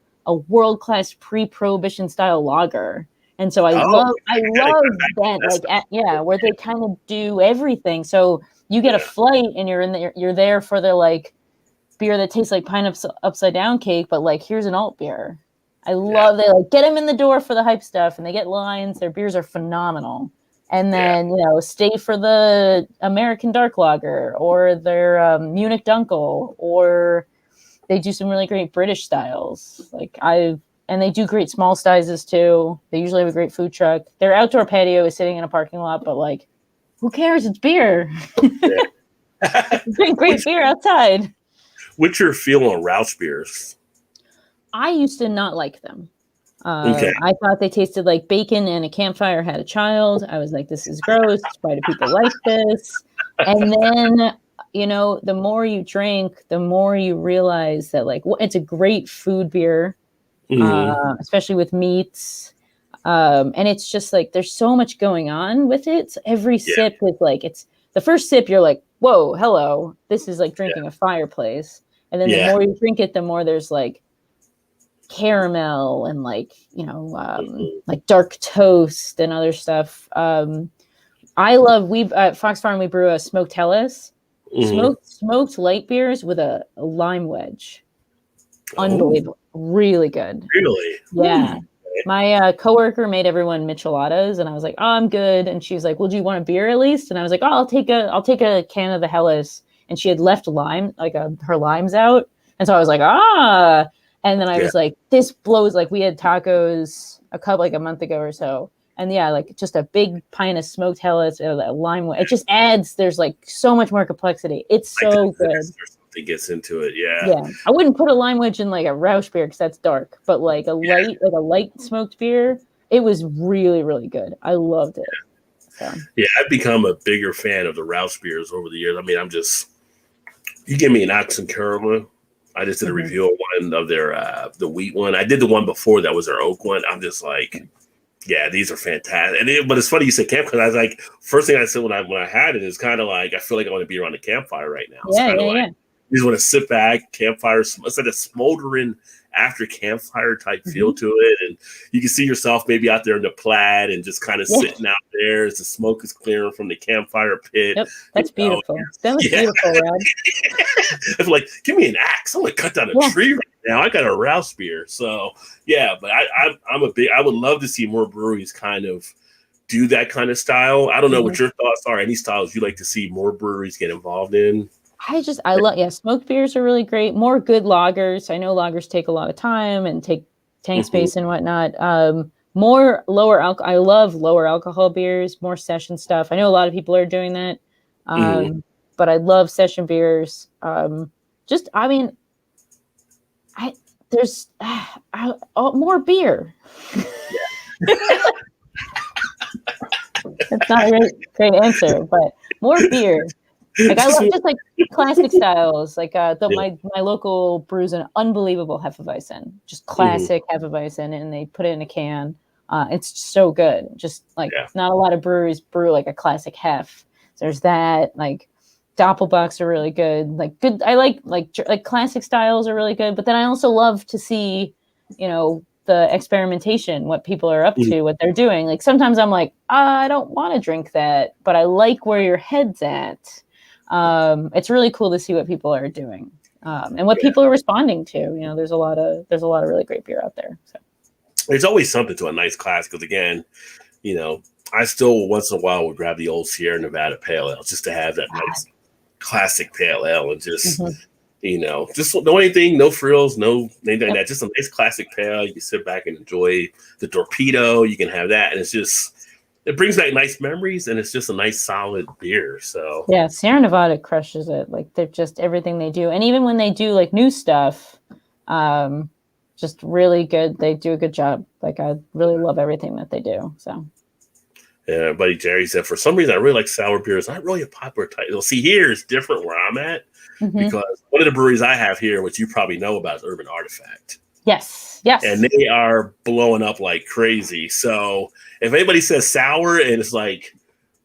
world-class pre-prohibition style lager. And so I love that, like, where they kind of do everything. So you get a flight and you're there for their like beer that tastes like pine upside down cake, but like here's an alt beer. I love they like get them in the door for the hype stuff, and they get lines. Their beers are phenomenal. And then stay for the American Dark Lager or their Munich Dunkel, or they do some really great British styles. Like and they do great small sizes too. They usually have a great food truck. Their outdoor patio is sitting in a parking lot, but like, who cares? It's beer. Drink great beer outside. What's your feel on Rauch beers? I used to not like them. Okay. I thought they tasted like bacon and a campfire had a child. I was like, this is gross. Why do people like this? And then, you know, the more you drink, the more you realize that like it's a great food beer, especially with meats. And it's just like there's so much going on with it. So every sip is like it's the first sip, you're like, whoa, hello. This is like drinking a fireplace. And then the more you drink it, the more there's like caramel and like, you know, like dark toast and other stuff. I love at Fox Farm we brew a smoked Helles, smoked light beers with a lime wedge. Unbelievable, really good. Really? Yeah. My coworker made everyone micheladas, and I was like, "Oh, I'm good." And she was like, "Well, do you want a beer at least?" And I was like, "Oh, I'll take a can of the Helles." And she had left lime, like her limes out, and so I was like, "Ah." And then I was like, this blows. Like we had tacos a month ago or so. And like just a big pint of smoked Helles, lime. It just adds, there's like so much more complexity. It's so good. Something gets into it. Yeah. Yeah. I wouldn't put a lime wedge in like a Rauch beer because that's dark, but like a light smoked beer, it was really, really good. I loved it. So. Yeah. I've become a bigger fan of the Rauch beers over the years. I mean, you give me an Ox and Caramel. I just did a review of one of their the wheat one. I did the one before that was their oak one. I'm just like, yeah, these are fantastic. But it's funny you said camp because I was like, first thing I said when I had it is kind of like I feel like I want to be around the campfire right now. You just want to sit back, campfire. It's like a smoldering after campfire type feel to it, and you can see yourself maybe out there in the plaid and just kind of sitting out there as the smoke is clearing from the campfire pit. Yep, that's beautiful. That was beautiful, Rob. It's like, give me an axe. I'm gonna cut down a tree right now. I got a Rauch beer. So yeah, but I would love to see more breweries kind of do that kind of style. I don't know what your thoughts are. Any styles you like to see more breweries get involved in? I love, smoked beers are really great. More good lagers. I know lagers take a lot of time and take tank space and whatnot. More lower alcohol. I love lower alcohol beers, more session stuff. I know a lot of people are doing that. But I love session beers. There's more beer. That's not a great answer, but more beer. Like I love just like classic styles. Like my local brews an unbelievable Hefeweizen, just classic Hefeweizen, and they put it in a can. It's so good. Just like not a lot of breweries brew like a classic Hef. So there's that. Like Doppelbocks are really good. Like good. I like classic styles are really good. But then I also love to see, the experimentation, what people are up to, what they're doing. Like sometimes I'm like, I don't want to drink that, but I like where your head's at. It's really cool to see what people are doing and what people are responding to. There's a lot of really great beer out there. So there's always something to a nice class because again, I still once in a while would grab the old Sierra Nevada Pale Ale just to have that nice classic pale ale and just just no anything, no frills, no anything like that. Just a nice classic pale. You can sit back and enjoy the torpedo. You can have that, and it brings back nice memories, and it's just a nice solid beer. So yeah, Sierra Nevada crushes it. Like they're just everything they do, and even when they do like new stuff, just really good. They do a good job. Like I really love everything that they do. So. Yeah, buddy Jerry said, for some reason, I really like sour beers. Not really a popular type. See, here is different where I'm at because one of the breweries I have here, which you probably know about, is Urban Artifact. Yes. And they are blowing up like crazy. So if anybody says sour and it's like,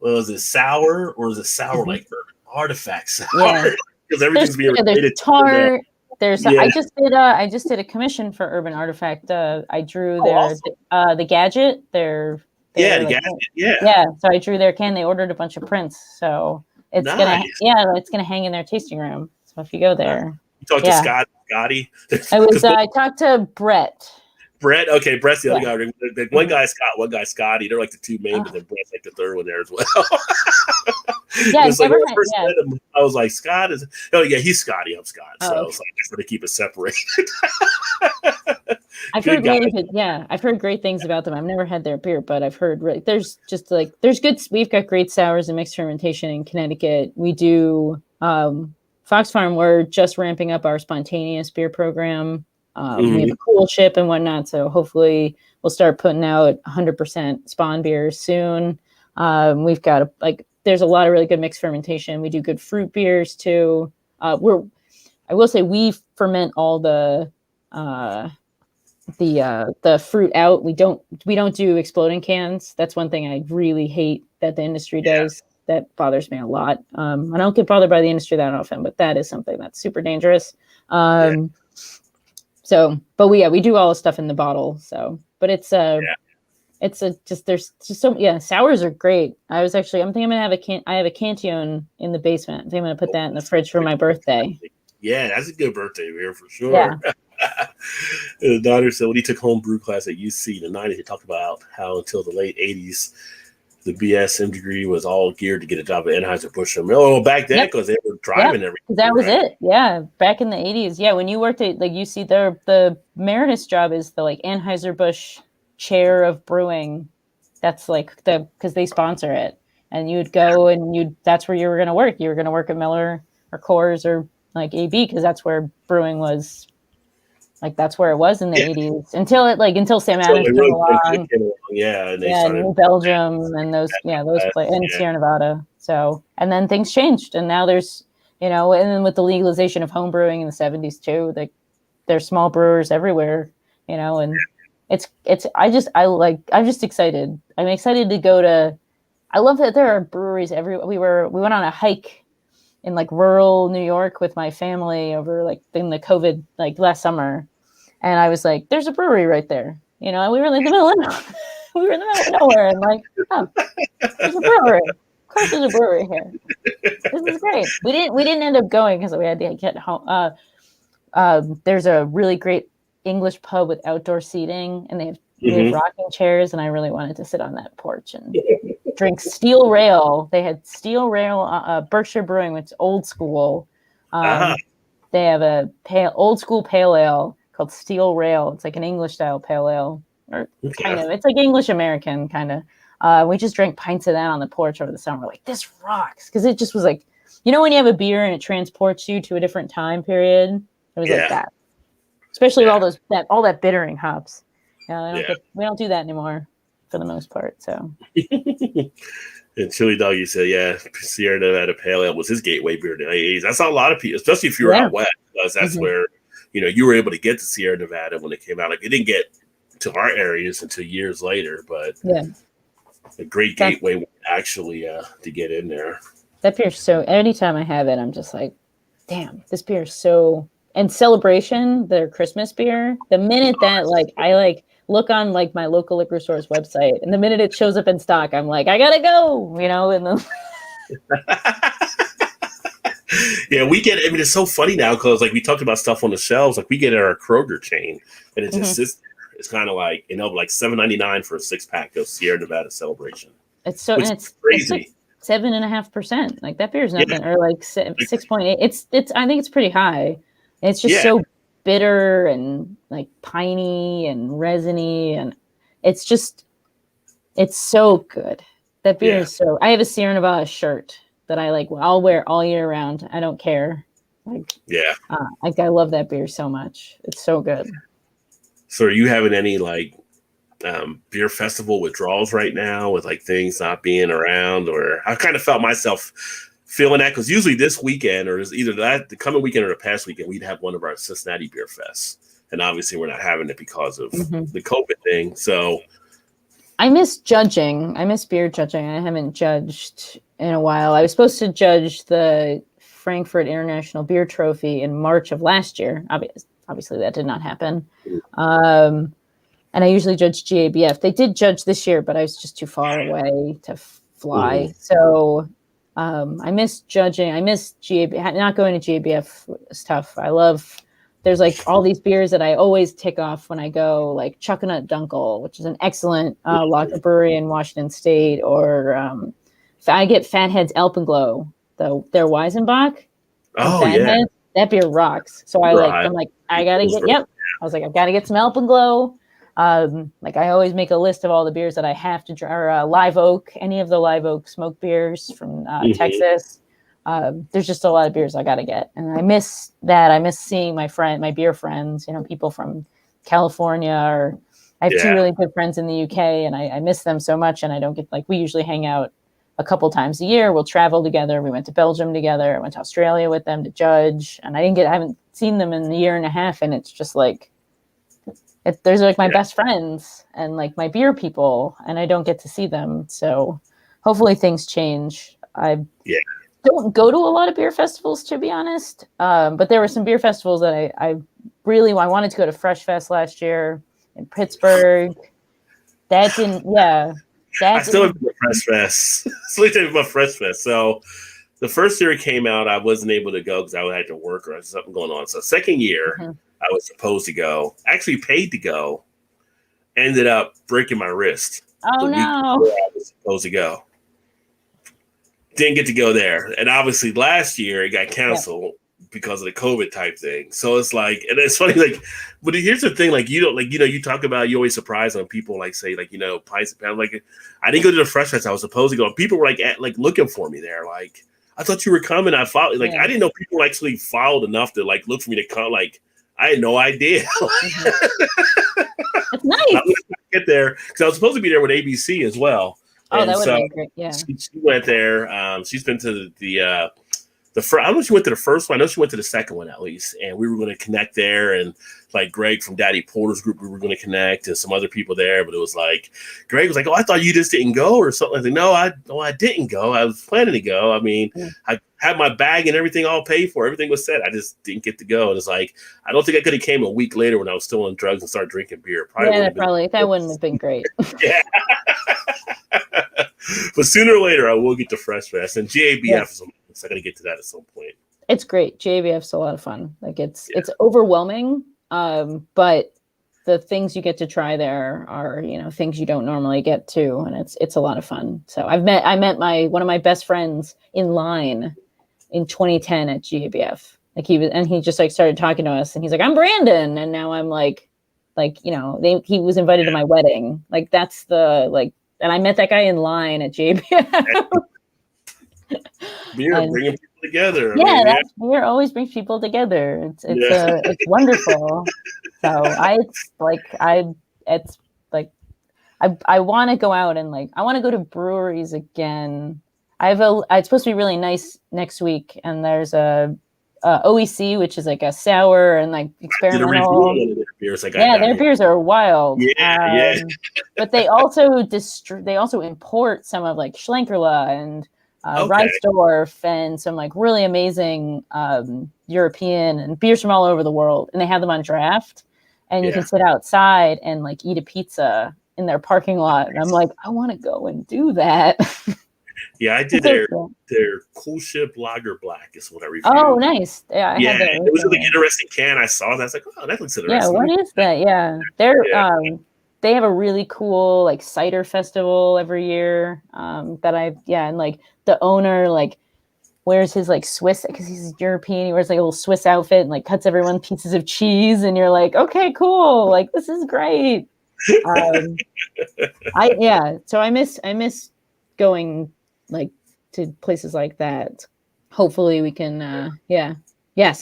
well, is it sour or is it sour like Urban Artifact sour? Yeah. Because everything's being related to tart. I just did a commission for Urban Artifact. I drew the gadget. The gadget. Yeah. So I drew their can. They ordered a bunch of prints. So it's gonna hang in their tasting room. So if you go there, you talked to Scotty. I talked to Brett. Brett. Okay, Brett's the other Yeah. guy. One guy's Scott, one guy's Scotty. They're like the two main, but then Brett's like the third one there as well. Yeah, It's like when I had, first met him, I was like, Scott is. Oh yeah, he's Scotty. I'm Scott. So okay. it's like I to keep it separated. I've heard really good. Yeah, I've heard great things about them. I've never had their beer, but I've heard there's just like there's good. We've got great sours and mixed fermentation in Connecticut. We do Fox Farm. We're just ramping up our spontaneous beer program. We have a cool ship and whatnot, so hopefully we'll start putting out 100% spawn beers soon. We've got there's a lot of really good mixed fermentation. We do good fruit beers too. I will say we ferment all the fruit out. We don't do exploding cans. That's one thing I really hate that the industry does. That bothers me a lot. I don't get bothered by the industry that often, but that is something that's super dangerous. So, but we do all the stuff in the bottle. So, but it's just there's just so sours are great. I'm thinking I'm gonna have I have a Cantillon in the basement. I think I'm gonna put that in the fridge for my birthday. Yeah, that's a good birthday beer for sure. Yeah. The daughter said when he took home brew class at UC in the 90s, he talked about how until the late 80s, the BSM degree was all geared to get a job at Anheuser-Busch InBev. Oh, back then, because they were driving everything. That was it. Yeah, back in the 80s. Yeah, when you worked at UC, the emeritus job is the Anheuser-Busch chair of brewing. That's because they sponsor it, and you'd go and that's where you were going to work. You were going to work at Miller or Coors or AB because that's where brewing was. That's where it was in the 80s until Sam Adams came along. New Belgium and those places and Sierra Nevada. So, and then things changed, and now there's, and then with the legalization of home brewing in the 70s too, there's small brewers everywhere, and I'm just excited. I'm excited to go to. I love that there are breweries everywhere. We went on a hike in rural New York with my family over in the COVID last summer. And I was like, there's a brewery right there. We were in the middle of nowhere. And oh, there's a brewery. Of course there's a brewery here. This is great. We didn't end up going because we had to get home. There's a really great English pub with outdoor seating, and they have rocking chairs, and I really wanted to sit on that porch and drink Steel Rail. They had Steel Rail, Berkshire Brewing, which is old school. They have a old school pale ale called Steel Rail. It's like an English style pale ale, or kind of. It's like English American kind of. We just drank pints of that on the porch over the summer. This rocks, because it just was when you have a beer and it transports you to a different time period. It was like that, especially with all that bittering hops. We don't do that anymore for the most part. So. And Chili Doggy said, Sierra Nevada Pale Ale was his gateway beer in the 80s. I saw a lot of people, especially if you were out west, because that's where you were able to get to Sierra Nevada when it came out. It didn't get to our areas until years later, but a great gateway actually to get in there. That beer, so anytime I have it, I'm just like, damn, this beer is so. And Celebration, their Christmas beer, the minute that I look on my local liquor store's website, and the minute it shows up in stock, I'm like, I gotta go, and then. We get. I mean, it's so funny now because we talked about stuff on the shelves. We get at our Kroger chain, and it just sits there. It's kind of $7.99 for a 6-pack of Sierra Nevada Celebration. It's so, and it's crazy. 7.5%. That beer is nothing, or 6.8. It's. I think it's pretty high. It's just so bitter and piney and resiny, and it's so good. That beer is so. I have a Sierra Nevada shirt that I'll wear all year round. I don't care. I love that beer so much. It's so good. So are you having any beer festival withdrawals right now with things not being around? Or I kind of felt myself feeling that, because usually this weekend, or either the coming weekend or the past weekend, we'd have one of our Cincinnati beer fests, and obviously we're not having it because of the COVID thing. So I miss judging. I miss beer judging. I haven't judged in a while. I was supposed to judge the Frankfurt International Beer Trophy in March of last year. Obviously that did not happen. And I usually judge GABF. They did judge this year, but I was just too far away to fly. So I miss judging. I miss GABF. Not going to GABF is tough. I love there's like all these beers that I always tick off when I go, like Chuckanut Dunkel, which is an excellent lager brewery in Washington State, or I get Fathead's Alpenglow, their Weizenbach. Oh yeah, that beer rocks. So I gotta get. Yep, I was like, I've got to get some Alpenglow. Like I always make a list of all the beers that I have to try, or Live Oak, any of the Live Oak smoke beers from Texas. There's just a lot of beers I got to get. And I miss that. I miss seeing my beer friends, people from California, or I have two really good friends in the UK, and I miss them so much. And I don't get, like, we usually hang out a couple times a year. We'll travel together. We went to Belgium together. I went to Australia with them to judge, and I haven't seen them in a year and a half. And it's just like, there's like my best friends and like my beer people, and I don't get to see them. So hopefully things change. I don't go to a lot of beer festivals, to be honest. But there were some beer festivals that I wanted to go to Fresh Fest last year in Pittsburgh. That didn't, I still have been to Fresh Fest. Still have been to Fresh Fest. So the first year it came out, I wasn't able to go because I had to work or something going on. So second year, I was supposed to go. Actually paid to go. Ended up breaking my wrist. Oh no! I was supposed to go. Didn't get to go there, and obviously last year it got canceled because of the COVID type thing. So it's like, and it's funny, like, but here's the thing, like, you talk about, you always surprised when people like say, like, Pints and Pounds. Like, I didn't go to the Fresh Fest I was supposed to go. And people were like looking for me there. Like, I thought you were coming. I followed. Like, I didn't know people actually followed enough to like look for me to come. Like, I had no idea. It's nice. I was gonna get there because I was supposed to be there with ABC as well. Oh, that would have been great. Yeah. She went there. She's been to the first. I don't know if she went to the first one. I know she went to the second one at least. And we were going to connect there. And like Greg from Daddy Porter's group, we were going to connect, and some other people there. But it was like, Greg was like, "Oh, I thought you just didn't go or something." I was like, "No, I didn't go. I was planning to go. I mean, I had my bag and everything all paid for. Everything was set. I just didn't get to go." And it's like, I don't think I could have came a week later when I was still on drugs and started drinking beer. That wouldn't have been great. Yeah. But sooner or later, I will get to Fresh Fest and GABF. So I got to get to that at some point. It's great. GABF's a lot of fun. Like it's overwhelming, but the things you get to try there are things you don't normally get to, and it's a lot of fun. So I met one of my best friends in line in 2010 at GABF. Like he just like started talking to us, and he's like, "I'm Brandon," and now I'm like he was invited to my wedding. Like that's and I met that guy in line at GABF. Beer bringing people together. Beer always brings people together. It's wonderful. So I want to go out and I want to go to breweries again. It's supposed to be really nice next week, and there's a OEC, which is like a sour and like experimental. Their beers are wild. But they also import some of like Schlenkerla and Reisdorf and some like really amazing European and beers from all over the world, and they have them on draft, and you can sit outside and like eat a pizza in their parking lot. And I'm like, I want to go and do that. Yeah, I did their Cool Ship Lager Black is what I reviewed. Oh, nice. Yeah, it was an interesting can. I saw that. I was like, oh, that looks interesting. Yeah, what is that? Yeah, they have a really cool like cider festival every year. And like the owner like wears his like Swiss, because he's European. He wears like a little Swiss outfit and like cuts everyone pieces of cheese, and you're like, okay, cool. Like this is great. So I miss going like to places like that. Hopefully we can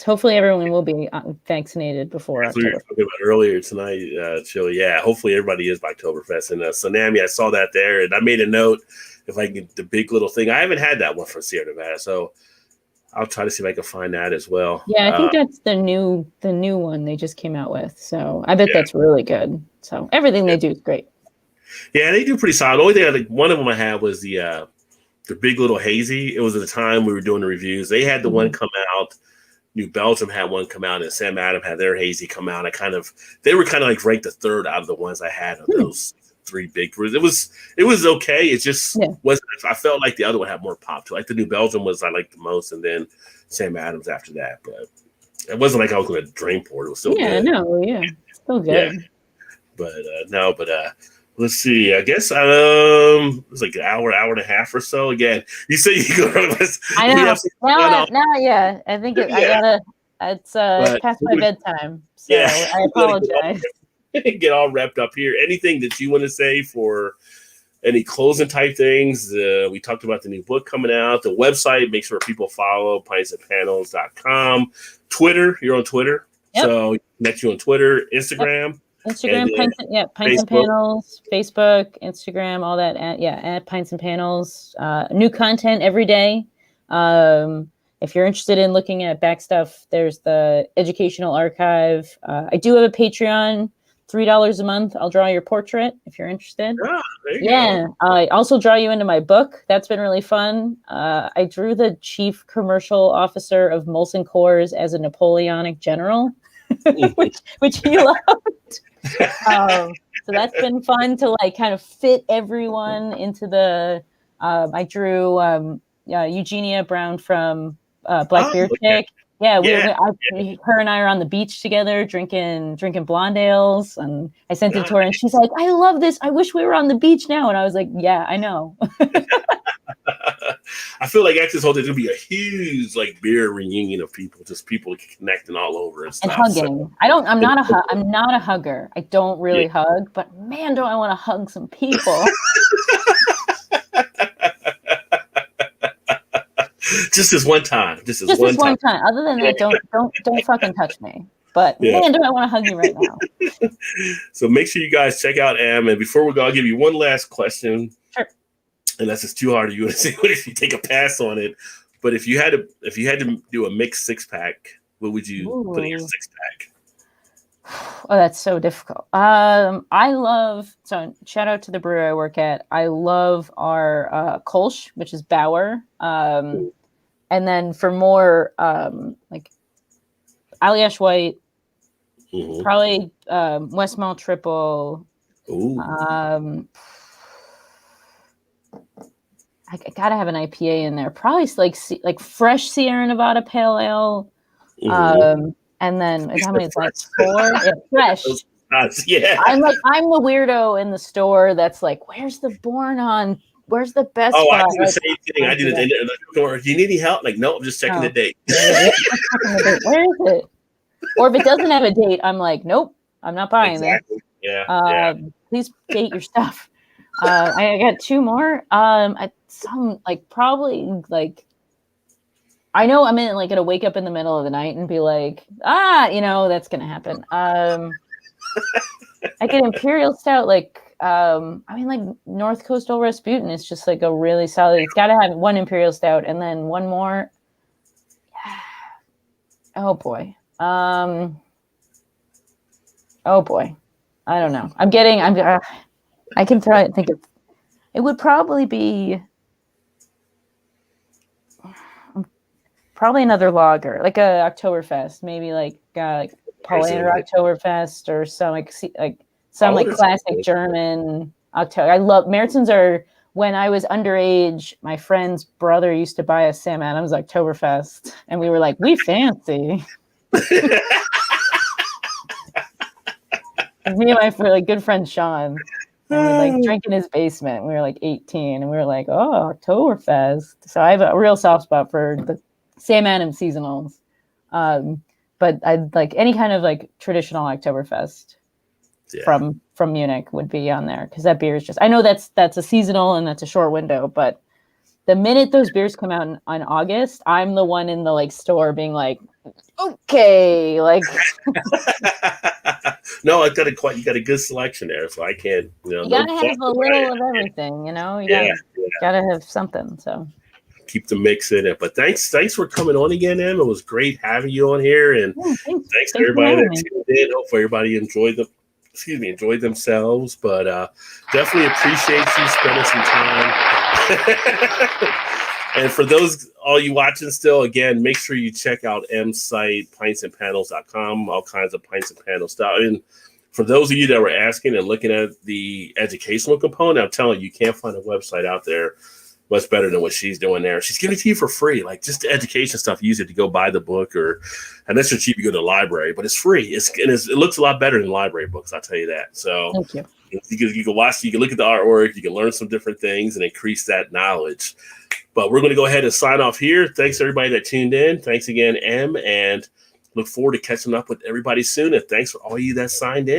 hopefully everyone will be vaccinated before October. We were talking about earlier tonight, Chili. Yeah, hopefully everybody is by Oktoberfest. And Tsunami, I saw that there, and I made a note if I can get the big little thing. I haven't had that one from Sierra Nevada, so I'll try to see if I can find that as well. Yeah, I think that's the new one they just came out with. So I bet that's really good. So everything they do is great. Yeah, they do pretty solid. The only thing one of them I had was the Big Little Hazy. It was at the time we were doing the reviews. They had the one come out. New Belgium had one come out, and Sam Adam had their hazy come out. They were kind of like ranked the third out of the ones I had of those three big brews. It was okay. It just wasn't. I felt like the other one had more pop to it. Like the New Belgium was I liked the most, and then Sam Adams after that. But It wasn't like I was going to drain pour it. It was still Yeah, good. no, yeah, still Yeah, good. but no, but let's see. I guess it was like an hour and a half or so. Again, you say you go. I We know. have some going on. Now, yeah. I think I Yeah, gotta. It's but past my bedtime, so yeah, I we gotta apologize. get all wrapped up here. Anything that you want to say for any closing type things? We talked about the new book coming out, the website. Make sure people follow pintsandpanels.com. Twitter, you're on Twitter. Yep. So connect you on Twitter, Yep. Instagram, Instagram, Pints and Facebook. Panels, Facebook, Instagram, all that. At Pints and Panels. New content every day. If you're interested in looking at back stuff, there's the educational archive. I do have a Patreon, $3 a month. I'll draw your portrait if you're interested. Ah, there you go. I also draw you into my book. That's been really fun. I drew the chief commercial officer of Molson Coors as a Napoleonic general, which he loved. So that's been fun to like kind of fit everyone into the. I drew Eugenia Brown from Black Beer Chick. Yeah, her and I are on the beach together drinking blonde ales, and I sent it to her, and she's like, "I love this. I wish we were on the beach now." And I was like, "Yeah, I know." I feel like after this whole, there's gonna be a huge like beer reunion of people, just people connecting all over and stuff. And hugging. So. I'm not a hugger. I don't really hug, but man, don't I want to hug some people. Just this one time. Just this one time. Other than that, don't fucking touch me. But man, do I want to hug you right now. So make sure you guys check out Em. And before we go, I'll give you one last question. Sure. And that's just too hard for you to say if you take a pass on it. But if you had to do a mixed 6-pack, what would you put in your 6-pack? Oh, that's so difficult. So shout out to the brewery I work at. I love our Kolsch, which is Bauer. And then for more like Alley-Ash White, probably Westmount Triple. Ooh. I gotta have an IPA in there. Probably like fresh Sierra Nevada Pale Ale. And then how many? Like 4. Yeah, fresh. Yeah. I'm the weirdo in the store that's like, where's the Born on? Where's the best? Oh, spot? I do the same thing. I do it in the store. Do you need any help? Like, no, I'm just checking the date. Where is it? Or if it doesn't have a date, I'm like, nope, I'm not buying this. Yeah. Please date your stuff. I got 2 more. Probably like. I know I'm gonna wake up in the middle of the night and be like, that's gonna happen. I get Imperial Stout, North Coastal Rasputin is just like a really solid. It's got to have 1 Imperial Stout and then 1 more. Oh boy. I don't know. I can try and think of. It would probably be. Probably another lager, like a Oktoberfest, maybe like Paulaner Oktoberfest or some classic German Oktober. I love Märzen's. When I was underage, my friend's brother used to buy us Sam Adams Oktoberfest, and we were like, we fancy. Me and my good friend Sean, and we drink in his basement. We were 18, and we were like, oh, Oktoberfest. So I have a real soft spot for the Sam Adams seasonals, but I'd like any kind of traditional Oktoberfest from Munich would be on there because that beer is just. I know that's a seasonal and that's a short window, but the minute those beers come out on August, I'm the one in the store being like, okay, No, you got a good selection there, so I can't. You gotta have a little of everything, You gotta have something. So. Keep the mix in it. But thanks for coming on again, Em. It was great having you on here, and thanks to everybody that tuned in. Hopefully everybody enjoyed themselves. But definitely appreciate you spending some time. And for all you watching still, again, make sure you check out Em's site, pintsandpanels.com, all kinds of Pints and Panel stuff. And for those of you that were asking and looking at the educational component, I'm telling you can't find a website out there much better than what she's doing there. She's giving it to you for free, like just the education stuff. Use it to go buy the book, or unless you're cheap, you go to the library, but it's free. It looks a lot better than library books, I'll tell you that. So Thank you. You can watch, you can look at the artwork, you can learn some different things and increase that knowledge. But we're going to go ahead and sign off here. Thanks everybody that tuned in. Thanks again, Em, and look forward to catching up with everybody soon. And thanks for all you that signed in.